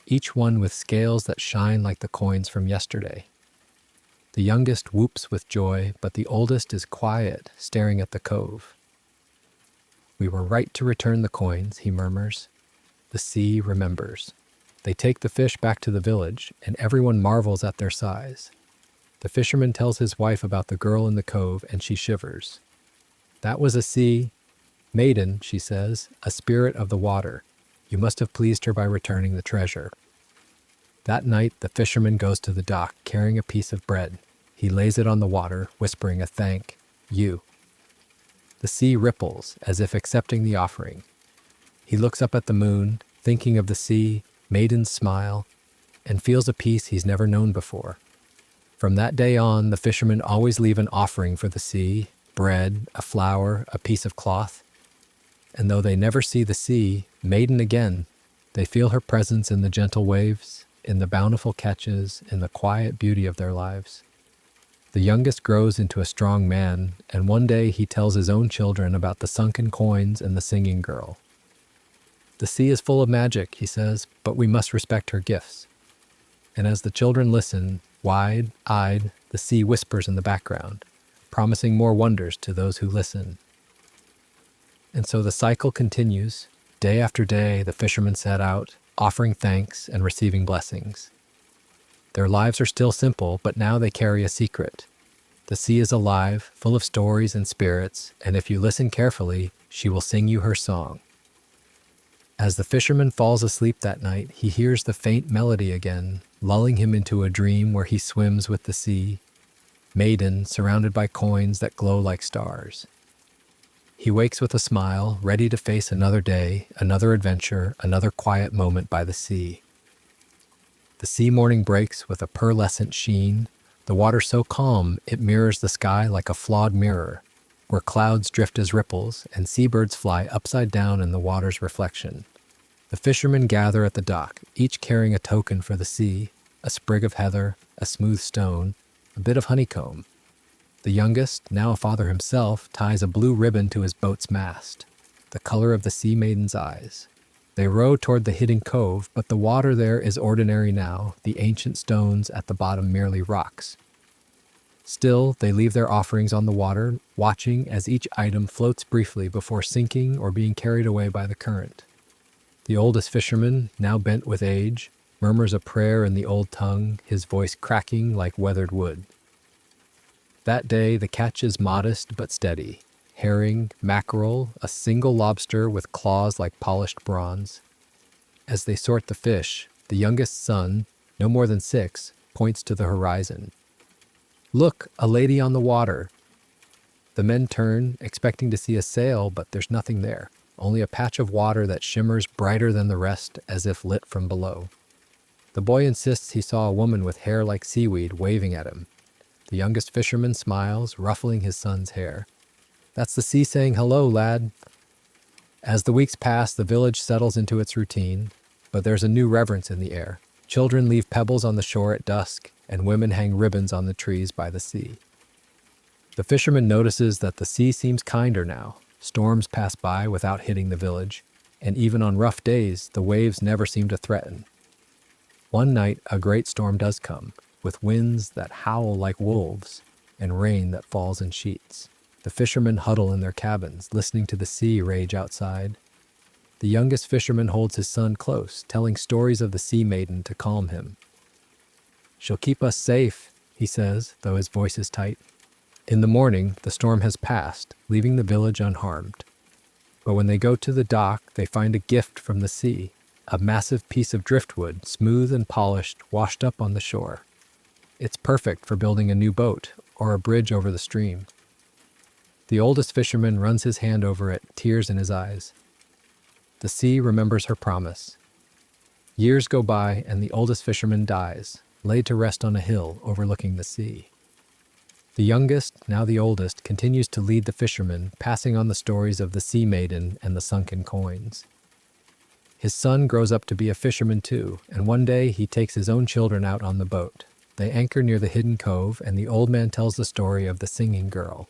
each one with scales that shine like the coins from yesterday. The youngest whoops with joy, but the oldest is quiet, staring at the cove. We were right to return the coins, he murmurs. The sea remembers. They take the fish back to the village, and everyone marvels at their size. The fisherman tells his wife about the girl in the cove, and she shivers. That was a sea maiden, she says, a spirit of the water. You must have pleased her by returning the treasure. That night, the fisherman goes to the dock, carrying a piece of bread. He lays it on the water, whispering a thank you. The sea ripples, as if accepting the offering. He looks up at the moon, thinking of the sea, maiden's smile, and feels a peace he's never known before. From that day on, the fishermen always leave an offering for the sea, bread, a flower, a piece of cloth. And though they never see the sea, maiden again, they feel her presence in the gentle waves, in the bountiful catches, in the quiet beauty of their lives. The youngest grows into a strong man, and one day he tells his own children about the sunken coins and the singing girl. The sea is full of magic, he says, but we must respect her gifts. And as the children listen, wide-eyed, the sea whispers in the background, promising more wonders to those who listen. And so the cycle continues. Day after day, the fishermen set out, offering thanks and receiving blessings. Their lives are still simple, but now they carry a secret. The sea is alive, full of stories and spirits, and if you listen carefully, she will sing you her song. As the fisherman falls asleep that night, he hears the faint melody again, lulling him into a dream where he swims with the sea, maiden surrounded by coins that glow like stars. He wakes with a smile, ready to face another day, another adventure, another quiet moment by the sea. The sea morning breaks with a pearlescent sheen, the water so calm it mirrors the sky like a flawed mirror, where clouds drift as ripples and seabirds fly upside down in the water's reflection. The fishermen gather at the dock, each carrying a token for the sea, a sprig of heather, a smooth stone, a bit of honeycomb. The youngest, now a father himself, ties a blue ribbon to his boat's mast, the color of the sea maiden's eyes. They row toward the hidden cove, but the water there is ordinary now, the ancient stones at the bottom merely rocks. Still, they leave their offerings on the water, watching as each item floats briefly before sinking or being carried away by the current. The oldest fisherman, now bent with age, murmurs a prayer in the old tongue, his voice cracking like weathered wood. That day, the catch is modest but steady. Herring, mackerel, a single lobster with claws like polished bronze. As they sort the fish, the youngest son, no more than 6, points to the horizon. Look, a lady on the water. The men turn, expecting to see a sail, but there's nothing there, only a patch of water that shimmers brighter than the rest as if lit from below. The boy insists he saw a woman with hair like seaweed waving at him. The youngest fisherman smiles, ruffling his son's hair. That's the sea saying hello, lad. As the weeks pass, the village settles into its routine, but there's a new reverence in the air. Children leave pebbles on the shore at dusk, and women hang ribbons on the trees by the sea. The fisherman notices that the sea seems kinder now. Storms pass by without hitting the village, and even on rough days, the waves never seem to threaten. One night, a great storm does come, with winds that howl like wolves, and rain that falls in sheets. The fishermen huddle in their cabins, listening to the sea rage outside. The youngest fisherman holds his son close, telling stories of the sea maiden to calm him. She'll keep us safe, he says, though his voice is tight. In the morning, the storm has passed, leaving the village unharmed. But when they go to the dock, they find a gift from the sea, a massive piece of driftwood, smooth and polished, washed up on the shore. It's perfect for building a new boat or a bridge over the stream. The oldest fisherman runs his hand over it, tears in his eyes. The sea remembers her promise. Years go by and the oldest fisherman dies, laid to rest on a hill overlooking the sea. The youngest, now the oldest, continues to lead the fishermen, passing on the stories of the sea maiden and the sunken coins. His son grows up to be a fisherman too, and one day he takes his own children out on the boat. They anchor near the hidden cove, and the old man tells the story of the singing girl.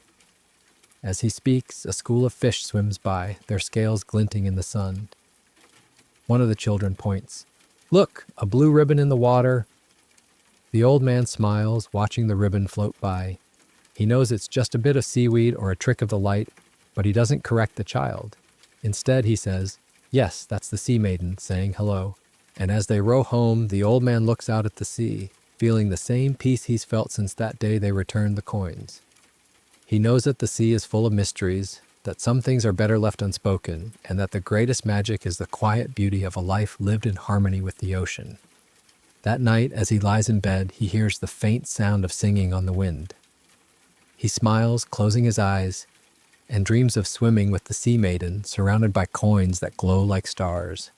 As he speaks, a school of fish swims by, their scales glinting in the sun. One of the children points. "Look, a blue ribbon in the water." The old man smiles, watching the ribbon float by. He knows it's just a bit of seaweed or a trick of the light, but he doesn't correct the child. Instead, he says, "Yes, that's the sea maiden saying hello." And as they row home, the old man looks out at the sea, feeling the same peace he's felt since that day they returned the coins. He knows that the sea is full of mysteries, that some things are better left unspoken, and that the greatest magic is the quiet beauty of a life lived in harmony with the ocean. That night, as he lies in bed, he hears the faint sound of singing on the wind. He smiles, closing his eyes, and dreams of swimming with the sea maiden, surrounded by coins that glow like stars.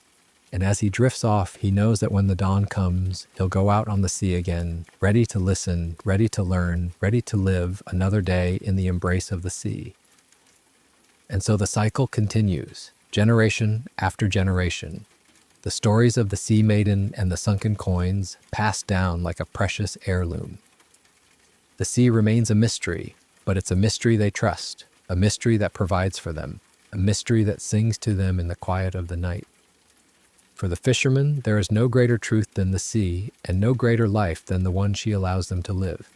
And as he drifts off, he knows that when the dawn comes, he'll go out on the sea again, ready to listen, ready to learn, ready to live another day in the embrace of the sea. And so the cycle continues, generation after generation. The stories of the sea maiden and the sunken coins passed down like a precious heirloom. The sea remains a mystery, but it's a mystery they trust, a mystery that provides for them, a mystery that sings to them in the quiet of the night. For the fishermen, there is no greater truth than the sea, and no greater life than the one she allows them to live.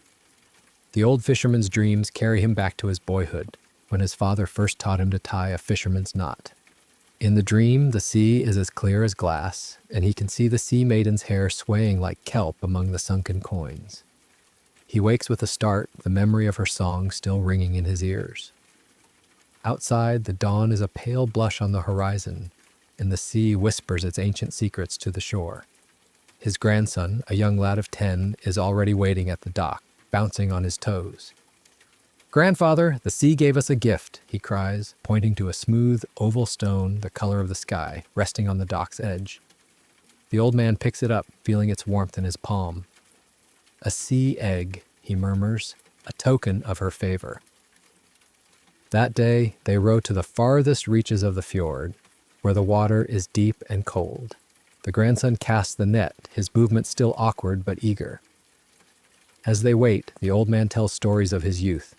The old fisherman's dreams carry him back to his boyhood, when his father first taught him to tie a fisherman's knot. In the dream, the sea is as clear as glass, and he can see the sea maiden's hair swaying like kelp among the sunken coins. He wakes with a start, the memory of her song still ringing in his ears. Outside, the dawn is a pale blush on the horizon, and the sea whispers its ancient secrets to the shore. His grandson, a young lad of 10, is already waiting at the dock, bouncing on his toes. "Grandfather, the sea gave us a gift," he cries, pointing to a smooth, oval stone the color of the sky, resting on the dock's edge. The old man picks it up, feeling its warmth in his palm. "A sea egg," he murmurs, "a token of her favor." That day, they row to the farthest reaches of the fjord, where the water is deep and cold. The grandson casts the net, his movements still awkward but eager. As they wait, the old man tells stories of his youth,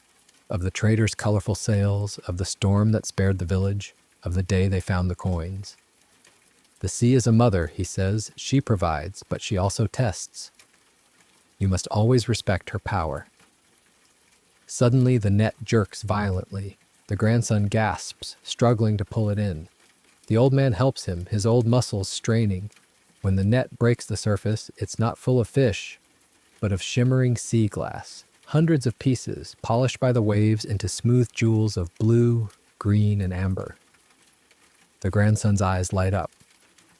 of the trader's colorful sails, of the storm that spared the village, of the day they found the coins. "The sea is a mother," he says. "She provides, but she also tests. You must always respect her power." Suddenly, the net jerks violently. The grandson gasps, struggling to pull it in. The old man helps him, his old muscles straining. When the net breaks the surface, it's not full of fish, but of shimmering sea glass. Hundreds of pieces, polished by the waves into smooth jewels of blue, green, and amber. The grandson's eyes light up.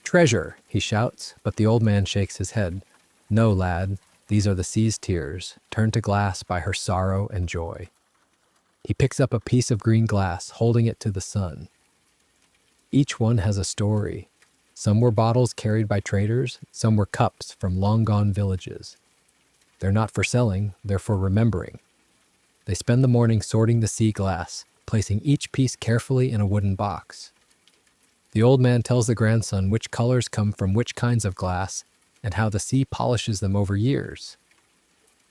"Treasure," he shouts, but the old man shakes his head. "No, lad, these are the sea's tears, turned to glass by her sorrow and joy." He picks up a piece of green glass, holding it to the sun. Each one has a story. Some were bottles carried by traders, some were cups from long-gone villages. They're not for selling, they're for remembering. They spend the morning sorting the sea glass, placing each piece carefully in a wooden box. The old man tells the grandson which colors come from which kinds of glass and how the sea polishes them over years.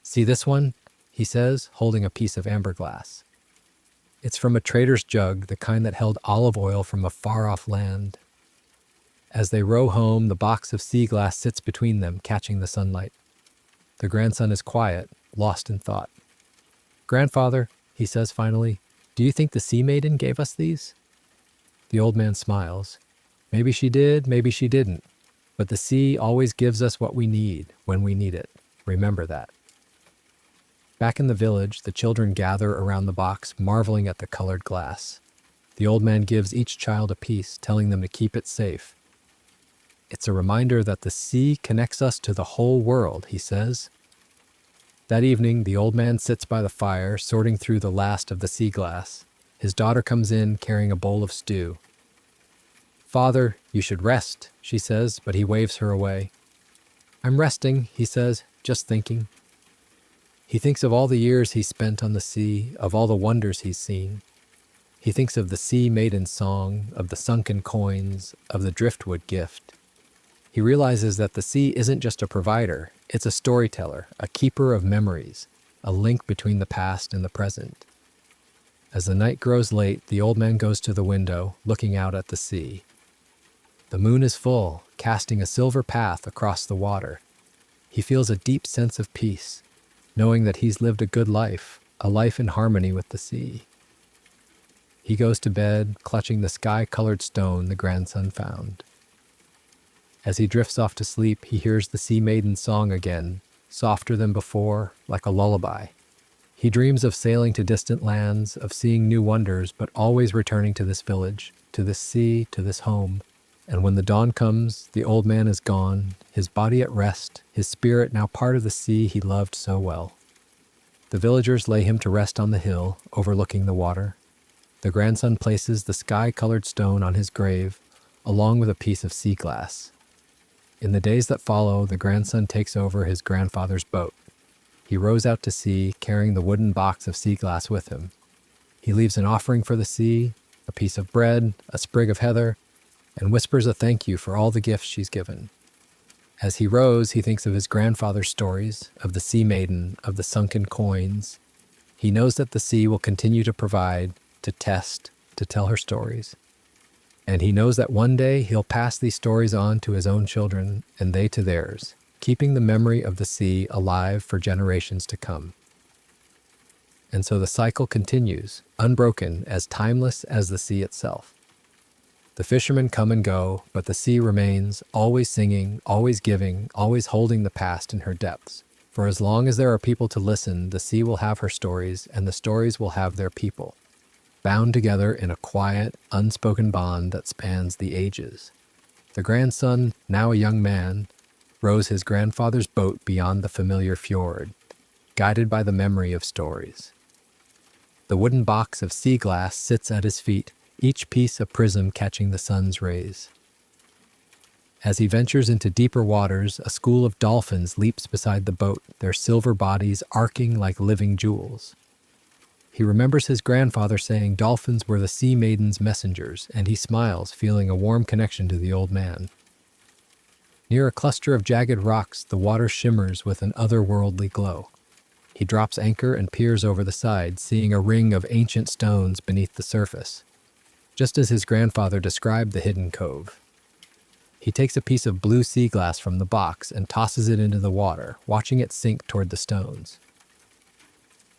"See this one?" he says, holding a piece of amber glass. It's from a trader's jug, the kind that held olive oil from a far-off land. As they row home, the box of sea glass sits between them, catching the sunlight. The grandson is quiet, lost in thought. "Grandfather," he says finally, "do you think the sea maiden gave us these?" The old man smiles. "Maybe she did, maybe she didn't. But the sea always gives us what we need when we need it. Remember that." Back in the village, the children gather around the box, marveling at the colored glass. The old man gives each child a piece, telling them to keep it safe. It's a reminder that the sea connects us to the whole world, he says. That evening, the old man sits by the fire, sorting through the last of the sea glass. His daughter comes in, carrying a bowl of stew. "Father, you should rest," she says, but he waves her away. "I'm resting," he says, "just thinking." He thinks of all the years he spent on the sea, of all the wonders he's seen. He thinks of the sea maiden song, of the sunken coins, of the driftwood gift. He realizes that the sea isn't just a provider, it's a storyteller, a keeper of memories, a link between the past and the present. As the night grows late, the old man goes to the window, looking out at the sea. The moon is full, casting a silver path across the water. He feels a deep sense of peace, knowing that he's lived a good life, a life in harmony with the sea. He goes to bed, clutching the sky-colored stone the grandson found. As he drifts off to sleep, he hears the sea maiden's song again, softer than before, like a lullaby. He dreams of sailing to distant lands, of seeing new wonders, but always returning to this village, to this sea, to this home. And when the dawn comes, the old man is gone, his body at rest, his spirit now part of the sea he loved so well. The villagers lay him to rest on the hill, overlooking the water. The grandson places the sky-colored stone on his grave, along with a piece of sea glass. In the days that follow, the grandson takes over his grandfather's boat. He rows out to sea, carrying the wooden box of sea glass with him. He leaves an offering for the sea, a piece of bread, a sprig of heather, and whispers a thank you for all the gifts she's given. As he rows, he thinks of his grandfather's stories, of the sea maiden, of the sunken coins. He knows that the sea will continue to provide, to test, to tell her stories. And he knows that one day he'll pass these stories on to his own children, and they to theirs, keeping the memory of the sea alive for generations to come. And so the cycle continues, unbroken, as timeless as the sea itself. The fishermen come and go, but the sea remains, always singing, always giving, always holding the past in her depths. For as long as there are people to listen, the sea will have her stories, and the stories will have their people, bound together in a quiet, unspoken bond that spans the ages. The grandson, now a young man, rows his grandfather's boat beyond the familiar fjord, guided by the memory of stories. The wooden box of sea glass sits at his feet, each piece a prism catching the sun's rays. As he ventures into deeper waters, a school of dolphins leaps beside the boat, their silver bodies arcing like living jewels. He remembers his grandfather saying dolphins were the sea maiden's messengers, and he smiles, feeling a warm connection to the old man. Near a cluster of jagged rocks, the water shimmers with an otherworldly glow. He drops anchor and peers over the side, seeing a ring of ancient stones beneath the surface, just as his grandfather described the hidden cove. He takes a piece of blue sea glass from the box and tosses it into the water, watching it sink toward the stones.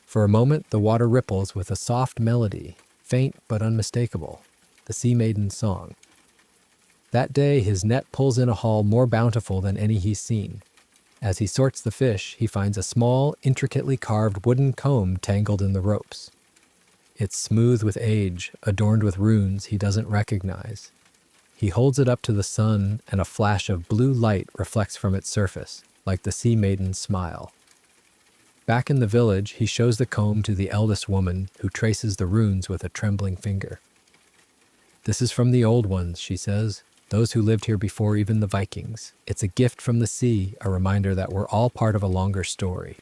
For a moment, the water ripples with a soft melody, faint but unmistakable, the sea maiden's song. That day, his net pulls in a haul more bountiful than any he's seen. As he sorts the fish, he finds a small, intricately carved wooden comb tangled in the ropes. It's smooth with age, adorned with runes he doesn't recognize. He holds it up to the sun, and a flash of blue light reflects from its surface, like the sea maiden's smile. Back in the village, he shows the comb to the eldest woman, who traces the runes with a trembling finger. "This is from the old ones," she says, "those who lived here before even the Vikings. It's a gift from the sea, a reminder that we're all part of a longer story."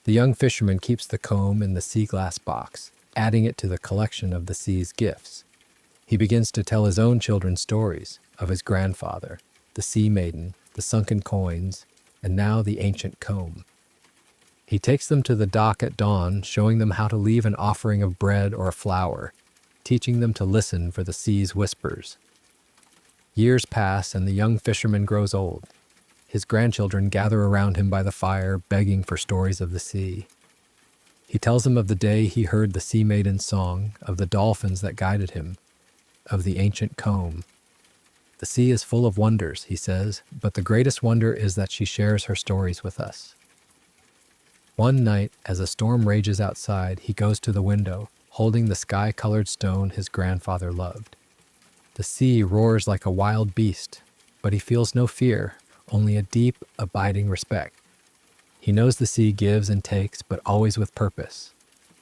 The young fisherman keeps the comb in the sea glass box, adding it to the collection of the sea's gifts. He begins to tell his own children stories of his grandfather, the sea maiden, the sunken coins, and now the ancient comb. He takes them to the dock at dawn, showing them how to leave an offering of bread or a flower, teaching them to listen for the sea's whispers. Years pass, and the young fisherman grows old. His grandchildren gather around him by the fire, begging for stories of the sea. He tells them of the day he heard the sea maiden's song, of the dolphins that guided him, of the ancient comb. "The sea is full of wonders," he says, "but the greatest wonder is that she shares her stories with us." One night, as a storm rages outside, he goes to the window, holding the sky-colored stone his grandfather loved. The sea roars like a wild beast, but he feels no fear, only a deep, abiding respect. He knows the sea gives and takes, but always with purpose.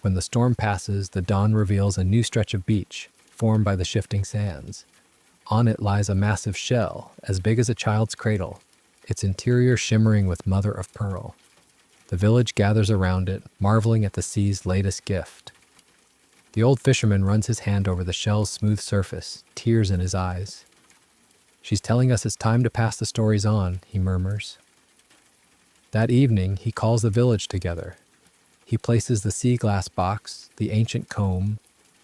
When the storm passes, the dawn reveals a new stretch of beach, formed by the shifting sands. On it lies a massive shell, as big as a child's cradle, its interior shimmering with mother of pearl. The village gathers around it, marveling at the sea's latest gift. The old fisherman runs his hand over the shell's smooth surface, tears in his eyes. "She's telling us it's time to pass the stories on," he murmurs. That evening, he calls the village together. He places the sea glass box, the ancient comb,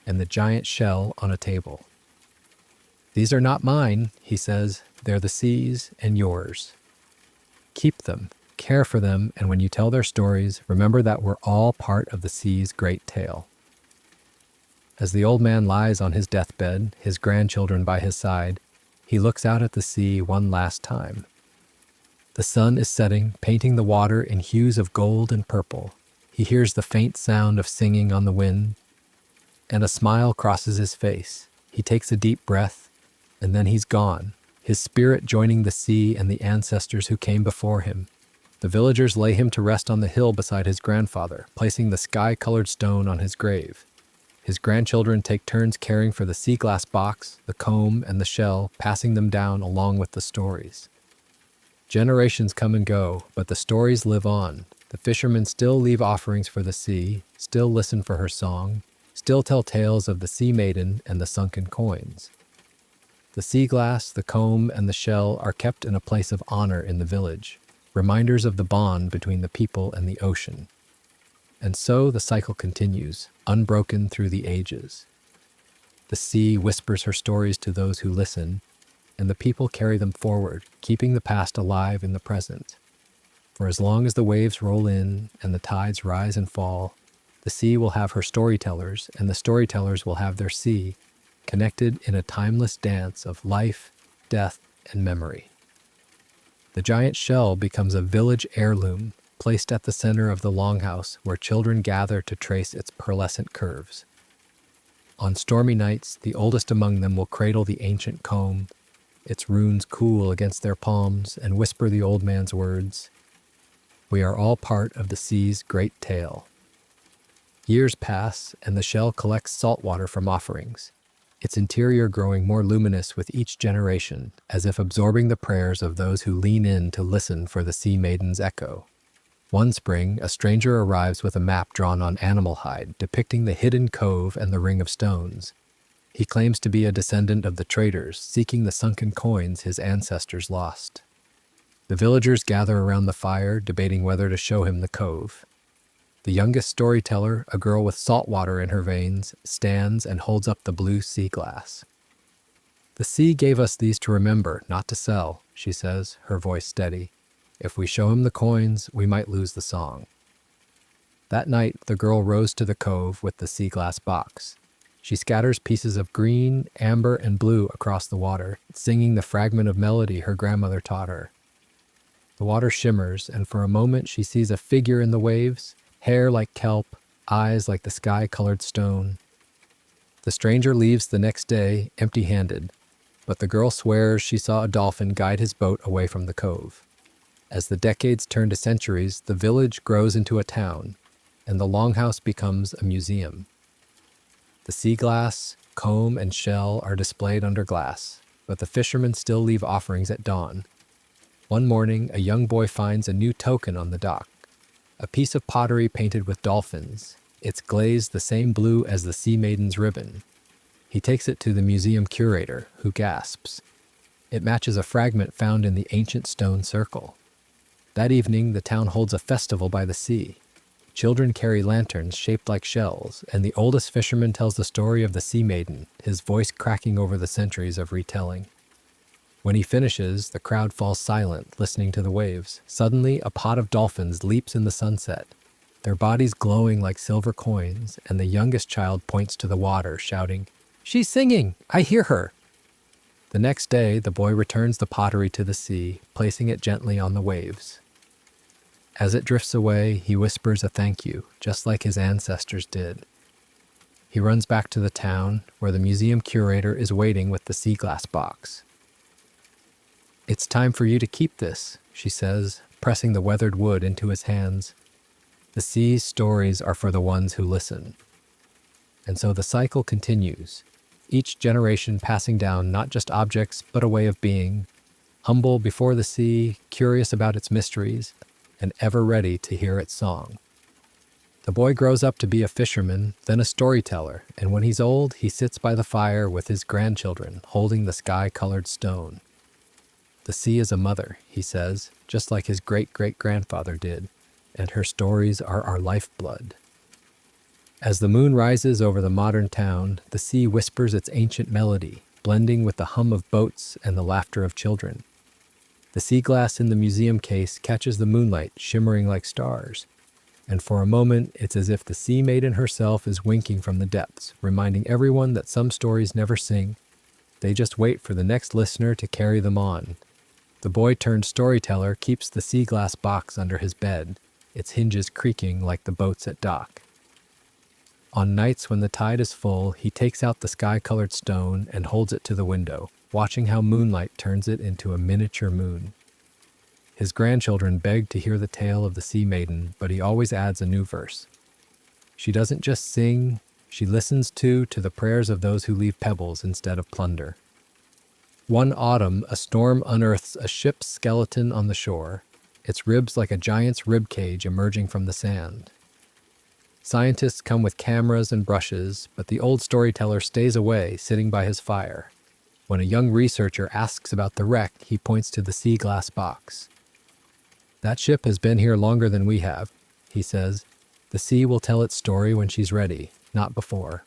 and the giant shell on a table. "These are not mine," he says. "They're the sea's and yours. Keep them, care for them, and when you tell their stories, remember that we're all part of the sea's great tale." As the old man lies on his deathbed, his grandchildren by his side, he looks out at the sea one last time. The sun is setting, painting the water in hues of gold and purple. He hears the faint sound of singing on the wind, and a smile crosses his face. He takes a deep breath, and then he's gone, his spirit joining the sea and the ancestors who came before him. The villagers lay him to rest on the hill beside his grandfather, placing the sky-colored stone on his grave. His grandchildren take turns caring for the sea glass box, the comb, and the shell, passing them down along with the stories. Generations come and go, but the stories live on. The fishermen still leave offerings for the sea, still listen for her song, still tell tales of the sea maiden and the sunken coins. The sea glass, the comb, and the shell are kept in a place of honor in the village, reminders of the bond between the people and the ocean. And so the cycle continues, unbroken through the ages. The sea whispers her stories to those who listen, and the people carry them forward, keeping the past alive in the present. For as long as the waves roll in and the tides rise and fall, the sea will have her storytellers, and the storytellers will have their sea, connected in a timeless dance of life, death, and memory. The giant shell becomes a village heirloom, placed at the center of the longhouse where children gather to trace its pearlescent curves. On stormy nights, the oldest among them will cradle the ancient comb, its runes cool against their palms, and whisper the old man's words. We are all part of the sea's great tale. Years pass, and the shell collects salt water from offerings, its interior growing more luminous with each generation, as if absorbing the prayers of those who lean in to listen for the sea maiden's echo. One spring, a stranger arrives with a map drawn on animal hide, depicting the hidden cove and the ring of stones. He claims to be a descendant of the traders, seeking the sunken coins his ancestors lost. The villagers gather around the fire, debating whether to show him the cove. The youngest storyteller, a girl with salt water in her veins, stands and holds up the blue sea glass. "The sea gave us these to remember, not to sell," she says, her voice steady. "If we show him the coins, we might lose the song." That night, the girl rows to the cove with the sea glass box. She scatters pieces of green, amber, and blue across the water, singing the fragment of melody her grandmother taught her. The water shimmers, and for a moment she sees a figure in the waves, hair like kelp, eyes like the sky-colored stone. The stranger leaves the next day, empty-handed, but the girl swears she saw a dolphin guide his boat away from the cove. As the decades turn to centuries, the village grows into a town, and the longhouse becomes a museum. The sea glass, comb, and shell are displayed under glass, but the fishermen still leave offerings at dawn. One morning, a young boy finds a new token on the dock, a piece of pottery painted with dolphins, its glaze the same blue as the sea maiden's ribbon. He takes it to the museum curator, who gasps. It matches a fragment found in the ancient stone circle. That evening, the town holds a festival by the sea. Children carry lanterns shaped like shells, and the oldest fisherman tells the story of the sea maiden, his voice cracking over the centuries of retelling. When he finishes, the crowd falls silent, listening to the waves. Suddenly, a pod of dolphins leaps in the sunset, their bodies glowing like silver coins, and the youngest child points to the water, shouting, "She's singing! I hear her!" The next day, the boy returns the pottery to the sea, placing it gently on the waves. As it drifts away, he whispers a thank you, just like his ancestors did. He runs back to the town, where the museum curator is waiting with the sea glass box. "It's time for you to keep this," she says, pressing the weathered wood into his hands. "The sea's stories are for the ones who listen." And so the cycle continues, each generation passing down not just objects, but a way of being, humble before the sea, curious about its mysteries, and ever ready to hear its song. The boy grows up to be a fisherman, then a storyteller, and when he's old, he sits by the fire with his grandchildren, holding the sky-colored stone. "The sea is a mother," he says, just like his great-great-grandfather did, and her stories are our lifeblood. As the moon rises over the modern town, the sea whispers its ancient melody, blending with the hum of boats and the laughter of children. The sea glass in the museum case catches the moonlight, shimmering like stars. And for a moment, it's as if the sea maiden herself is winking from the depths, reminding everyone that some stories never sing. They just wait for the next listener to carry them on. The boy-turned-storyteller keeps the sea glass box under his bed, its hinges creaking like the boats at dock. On nights when the tide is full, he takes out the sky-colored stone and holds it to the window, watching how moonlight turns it into a miniature moon. His grandchildren beg to hear the tale of the sea maiden, but he always adds a new verse. She doesn't just sing, she listens too to the prayers of those who leave pebbles instead of plunder. One autumn, a storm unearths a ship's skeleton on the shore, its ribs like a giant's rib cage emerging from the sand. Scientists come with cameras and brushes, but the old storyteller stays away, sitting by his fire. When a young researcher asks about the wreck, he points to the sea glass box. "That ship has been here longer than we have," he says. "The sea will tell its story when she's ready, not before."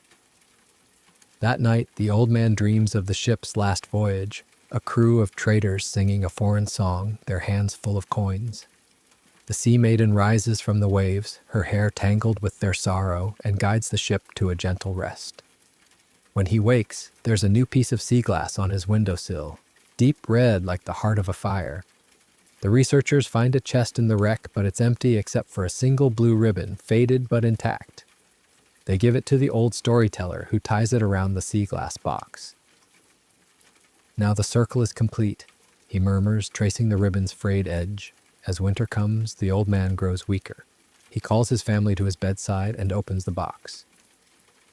That night, the old man dreams of the ship's last voyage, a crew of traders singing a foreign song, their hands full of coins. The sea maiden rises from the waves, her hair tangled with their sorrow, and guides the ship to a gentle rest. When he wakes, there's a new piece of sea glass on his windowsill, deep red like the heart of a fire. The researchers find a chest in the wreck, but it's empty except for a single blue ribbon, faded but intact. They give it to the old storyteller, who ties it around the sea glass box. "Now the circle is complete," he murmurs, tracing the ribbon's frayed edge. As winter comes, the old man grows weaker. He calls his family to his bedside and opens the box.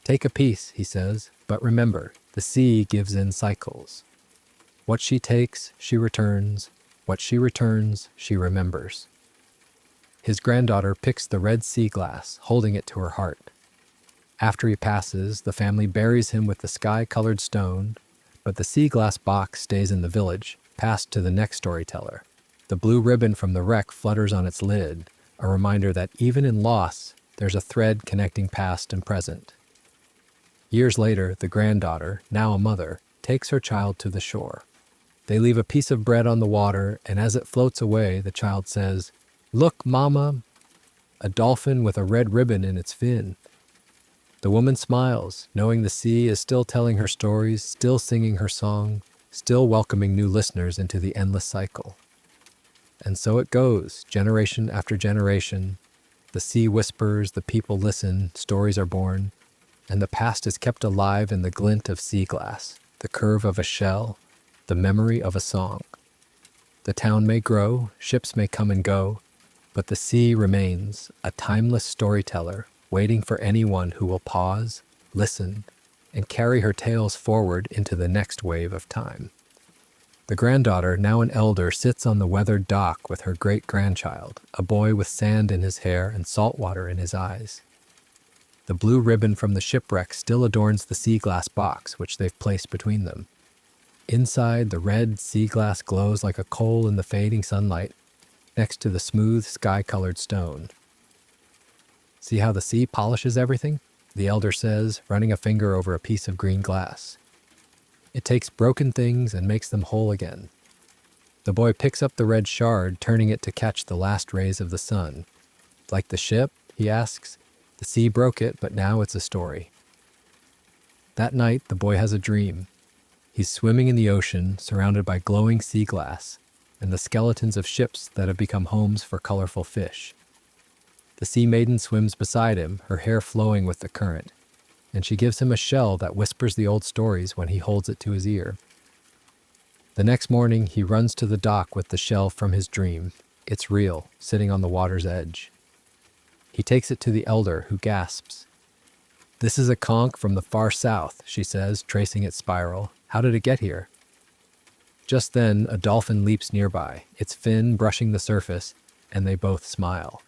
"Take a piece," he says, "but remember, the sea gives in cycles. What she takes, she returns. What she returns, she remembers." His granddaughter picks the red sea glass, holding it to her heart. After he passes, the family buries him with the sky-colored stone, but the sea glass box stays in the village, passed to the next storyteller. The blue ribbon from the wreck flutters on its lid, a reminder that even in loss, there's a thread connecting past and present. Years later, the granddaughter, now a mother, takes her child to the shore. They leave a piece of bread on the water, and as it floats away, the child says, "Look, Mama!" A dolphin with a red ribbon in its fin. The woman smiles, knowing the sea is still telling her stories, still singing her song, still welcoming new listeners into the endless cycle. And so it goes, generation after generation. The sea whispers, the people listen, stories are born, and the past is kept alive in the glint of sea glass, the curve of a shell, the memory of a song. The town may grow, ships may come and go, but the sea remains, a timeless storyteller, waiting for anyone who will pause, listen, and carry her tales forward into the next wave of time. The granddaughter, now an elder, sits on the weathered dock with her great-grandchild, a boy with sand in his hair and salt water in his eyes. The blue ribbon from the shipwreck still adorns the sea glass box, which they've placed between them. Inside, the red sea glass glows like a coal in the fading sunlight, next to the smooth, sky-colored stone. "See how the sea polishes everything?" the elder says, running a finger over a piece of green glass. "It takes broken things and makes them whole again." The boy picks up the red shard, turning it to catch the last rays of the sun. "Like the ship?" he asks. "The sea broke it, but now it's a story." That night, the boy has a dream. He's swimming in the ocean, surrounded by glowing sea glass and the skeletons of ships that have become homes for colorful fish. The sea maiden swims beside him, her hair flowing with the current. and she gives him a shell that whispers the old stories when he holds it to his ear. The next morning, he runs to the dock with the shell from his dream. It's real, sitting on the water's edge. He takes it to the elder, who gasps. "This is a conch from the far south," she says, tracing its spiral. "How did it get here?" Just then, a dolphin leaps nearby, its fin brushing the surface, and they both smile.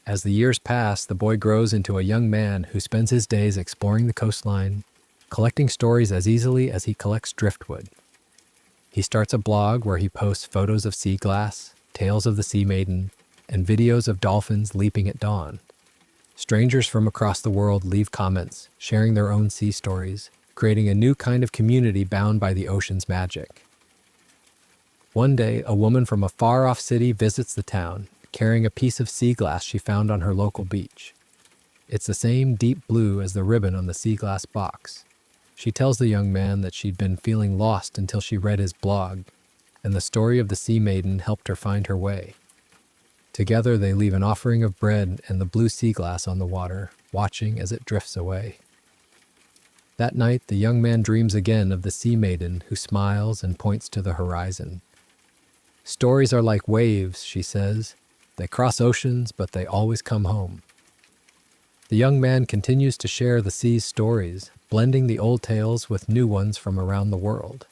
As the years pass, the boy grows into a young man who spends his days exploring the coastline, collecting stories as easily as he collects driftwood. He starts a blog where he posts photos of sea glass, tales of the sea maiden, and videos of dolphins leaping at dawn. Strangers from across the world leave comments, sharing their own sea stories, creating a new kind of community bound by the ocean's magic. One day, a woman from a far-off city visits the town, carrying a piece of sea glass she found on her local beach. It's the same deep blue as the ribbon on the sea glass box. She tells the young man that she'd been feeling lost until she read his blog, and the story of the sea maiden helped her find her way. Together, they leave an offering of bread and the blue sea glass on the water, watching as it drifts away. That night, the young man dreams again of the sea maiden who smiles and points to the horizon. "Stories are like waves," she says. "They cross oceans, but they always come home." The young man continues to share the sea's stories, blending the old tales with new ones from around the world.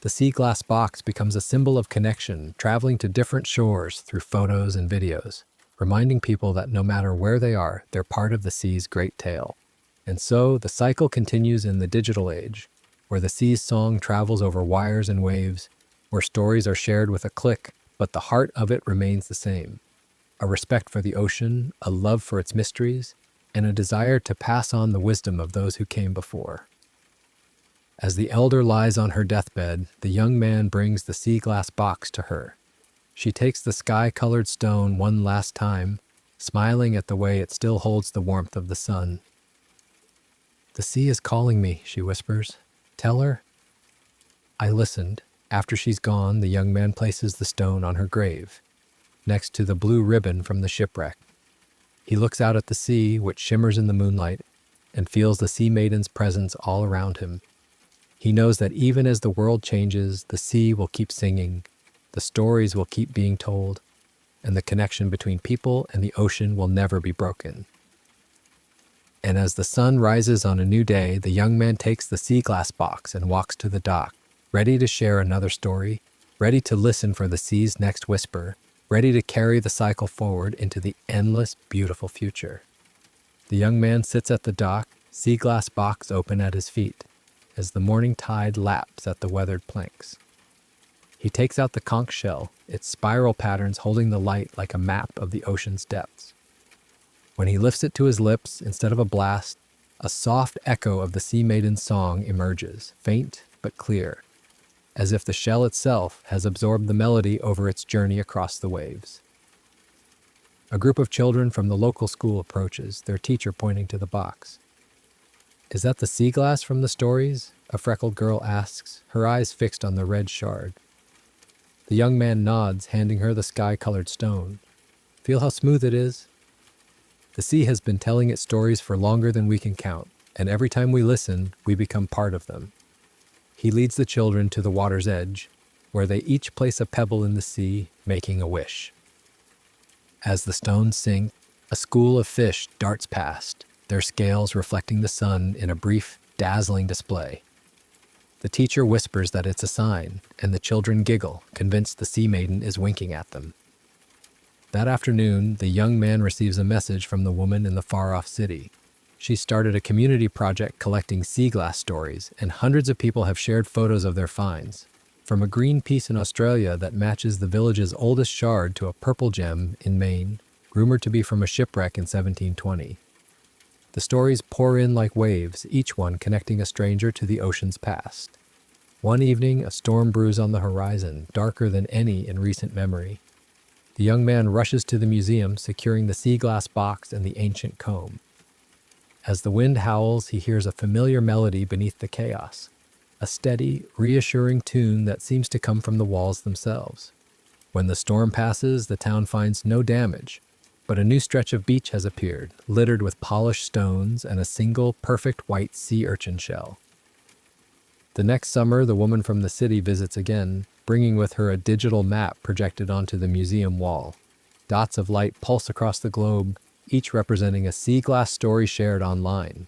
The sea glass box becomes a symbol of connection, traveling to different shores through photos and videos, reminding people that no matter where they are, they're part of the sea's great tale. And so, the cycle continues in the digital age, where the sea's song travels over wires and waves, where stories are shared with a click, but the heart of it remains the same. A respect for the ocean, a love for its mysteries, and a desire to pass on the wisdom of those who came before. As the elder lies on her deathbed, the young man brings the sea glass box to her. She takes the sky-colored stone one last time, smiling at the way it still holds the warmth of the sun. "The sea is calling me," she whispers. "Tell her." I listened. After she's gone, the young man places the stone on her grave, next to the blue ribbon from the shipwreck. He looks out at the sea, which shimmers in the moonlight, and feels the sea maiden's presence all around him. He knows that even as the world changes, the sea will keep singing, the stories will keep being told, and the connection between people and the ocean will never be broken. And as the sun rises on a new day, the young man takes the sea glass box and walks to the dock, ready to share another story, ready to listen for the sea's next whisper, ready to carry the cycle forward into the endless, beautiful future. The young man sits at the dock, sea glass box open at his feet, as the morning tide laps at the weathered planks. He takes out the conch shell, its spiral patterns holding the light like a map of the ocean's depths. When he lifts it to his lips, instead of a blast, a soft echo of the sea maiden's song emerges, faint but clear, as if the shell itself has absorbed the melody over its journey across the waves. A group of children from the local school approaches, their teacher pointing to the box. "Is that the sea glass from the stories?" a freckled girl asks, her eyes fixed on the red shard. The young man nods, handing her the sky-colored stone. "Feel how smooth it is?" The sea has been telling its stories for longer than we can count, and every time we listen, we become part of them. He leads the children to the water's edge, where they each place a pebble in the sea, making a wish. As the stones sink, a school of fish darts past, their scales reflecting the sun in a brief, dazzling display. The teacher whispers that it's a sign, and the children giggle, convinced the sea maiden is winking at them. That afternoon, the young man receives a message from the woman in the far-off city. She started a community project collecting sea glass stories, and hundreds of people have shared photos of their finds, from a green piece in Australia that matches the village's oldest shard to a purple gem in Maine, rumored to be from a shipwreck in 1720. The stories pour in like waves, each one connecting a stranger to the ocean's past. One evening, a storm brews on the horizon, darker than any in recent memory. The young man rushes to the museum, securing the sea glass box and the ancient comb. As the wind howls, he hears a familiar melody beneath the chaos, a steady, reassuring tune that seems to come from the walls themselves. When the storm passes, the town finds no damage, only the sea But a new stretch of beach has appeared, littered with polished stones and a single perfect white sea urchin shell. The next summer, the woman from the city visits again, bringing with her a digital map projected onto the museum wall. Dots of light pulse across the globe, each representing a sea glass story shared online.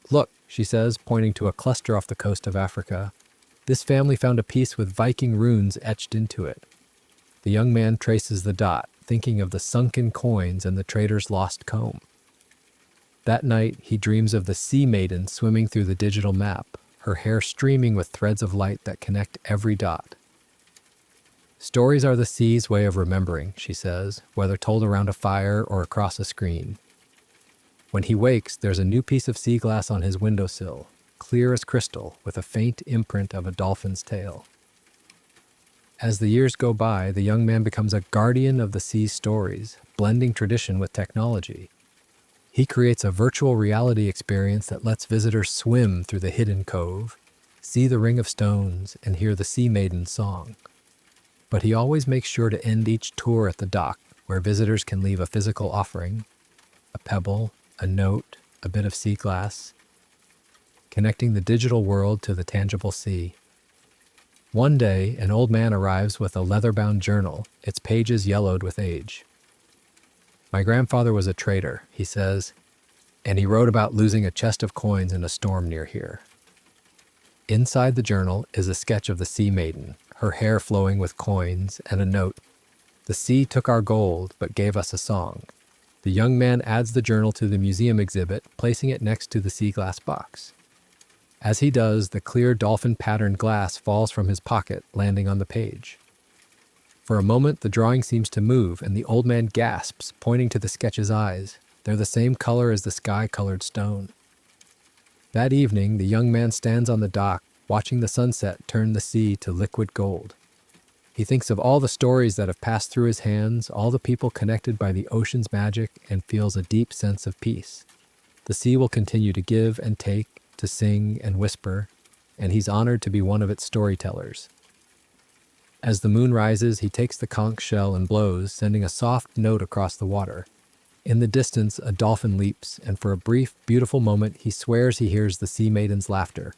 "Look," she says, pointing to a cluster off the coast of Africa. "This family found a piece with Viking runes etched into it." The young man traces the dot, thinking of the sunken coins and the trader's lost comb. That night, he dreams of the sea maiden swimming through the digital map, her hair streaming with threads of light that connect every dot. "Stories are the sea's way of remembering," she says, whether told around a fire or across a screen. When he wakes, there's a new piece of sea glass on his windowsill, clear as crystal, with a faint imprint of a dolphin's tail. As the years go by, the young man becomes a guardian of the sea's stories, blending tradition with technology. He creates a virtual reality experience that lets visitors swim through the hidden cove, see the ring of stones, and hear the sea maiden's song. But he always makes sure to end each tour at the dock, where visitors can leave a physical offering, a pebble, a note, a bit of sea glass, connecting the digital world to the tangible sea. One day, an old man arrives with a leather-bound journal, its pages yellowed with age. "My grandfather was a trader," he says, "and he wrote about losing a chest of coins in a storm near here." Inside the journal is a sketch of the sea maiden, her hair flowing with coins, and a note: "The sea took our gold, but gave us a song." The young man adds the journal to the museum exhibit, placing it next to the sea glass box. As he does, the clear dolphin-patterned glass falls from his pocket, landing on the page. For a moment, the drawing seems to move, and the old man gasps, pointing to the sketch's eyes. They're the same color as the sky-colored stone. That evening, the young man stands on the dock, watching the sunset turn the sea to liquid gold. He thinks of all the stories that have passed through his hands, all the people connected by the ocean's magic, and feels a deep sense of peace. The sea will continue to give and take, to sing and whisper, and he's honored to be one of its storytellers. As the moon rises, he takes the conch shell and blows, sending a soft note across the water. In the distance, a dolphin leaps, and for a brief, beautiful moment, he swears he hears the sea maiden's laughter,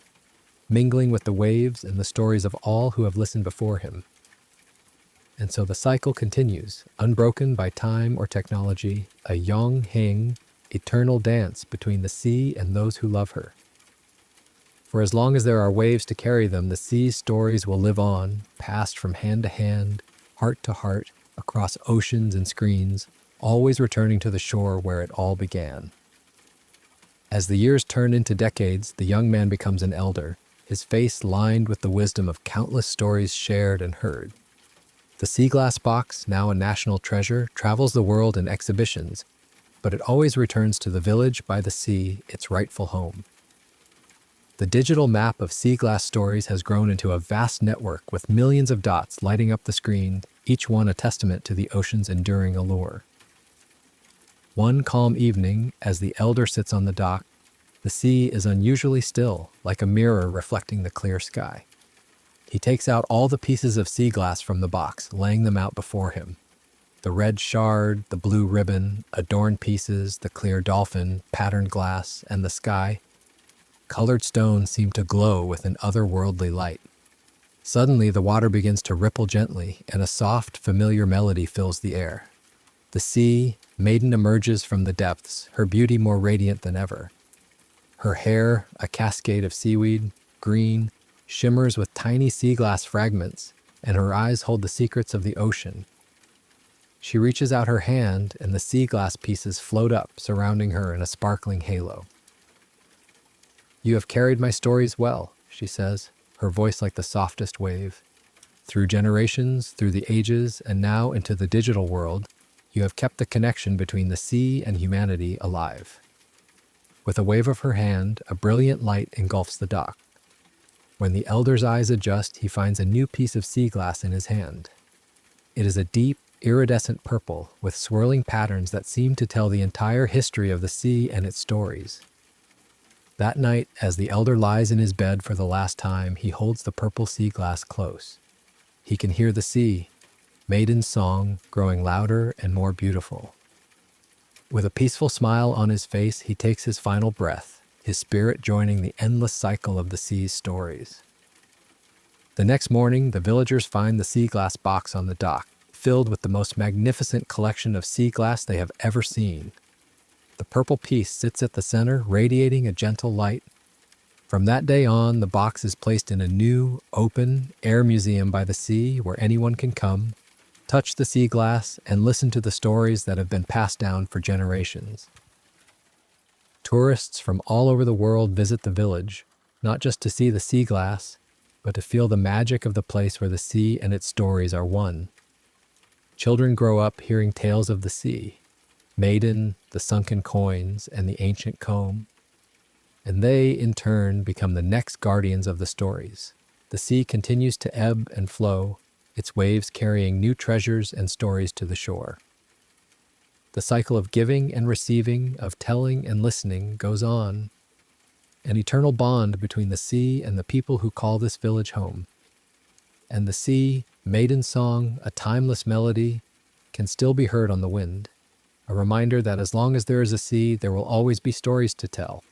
mingling with the waves and the stories of all who have listened before him. And so the cycle continues, unbroken by time or technology, a yong heng, eternal dance between the sea and those who love her. For as long as there are waves to carry them, the sea's stories will live on, passed from hand to hand, heart to heart, across oceans and screens, always returning to the shore where it all began. As the years turn into decades, the young man becomes an elder, his face lined with the wisdom of countless stories shared and heard. The sea glass box, now a national treasure, travels the world in exhibitions, but it always returns to the village by the sea, its rightful home. The digital map of sea glass stories has grown into a vast network with millions of dots lighting up the screen, each one a testament to the ocean's enduring allure. One calm evening, as the elder sits on the dock, the sea is unusually still, like a mirror reflecting the clear sky. He takes out all the pieces of sea glass from the box, laying them out before him. The red shard, the blue ribbon, adorned pieces, the clear dolphin, patterned glass, and the sky. Colored stones seem to glow with an otherworldly light. Suddenly, the water begins to ripple gently, and a soft, familiar melody fills the air. The sea maiden emerges from the depths, her beauty more radiant than ever. Her hair, a cascade of seaweed, green, shimmers with tiny sea glass fragments, and her eyes hold the secrets of the ocean. She reaches out her hand, and the sea glass pieces float up, surrounding her in a sparkling halo. "You have carried my stories well," she says, her voice like the softest wave. "Through generations, through the ages, and now into the digital world, you have kept the connection between the sea and humanity alive." With a wave of her hand, a brilliant light engulfs the dock. When the elder's eyes adjust, he finds a new piece of sea glass in his hand. It is a deep, iridescent purple with swirling patterns that seem to tell the entire history of the sea and its stories. That night, as the elder lies in his bed for the last time, he holds the purple sea glass close. He can hear the sea, Maiden's song growing louder and more beautiful. With a peaceful smile on his face, he takes his final breath, his spirit joining the endless cycle of the sea's stories. The next morning, the villagers find the sea glass box on the dock, filled with the most magnificent collection of sea glass they have ever seen. The purple piece sits at the center, radiating a gentle light. From that day on, the box is placed in a new, open, air museum by the sea where anyone can come, touch the sea glass, and listen to the stories that have been passed down for generations. Tourists from all over the world visit the village, not just to see the sea glass, but to feel the magic of the place where the sea and its stories are one. Children grow up hearing tales of the sea, Maiden, the sunken coins, and the ancient comb, and they, in turn, become the next guardians of the stories. The sea continues to ebb and flow, its waves carrying new treasures and stories to the shore. The cycle of giving and receiving, of telling and listening, goes on, an eternal bond between the sea and the people who call this village home. And the sea, maiden song, a timeless melody, can still be heard on the wind, a reminder that as long as there is a sea, there will always be stories to tell.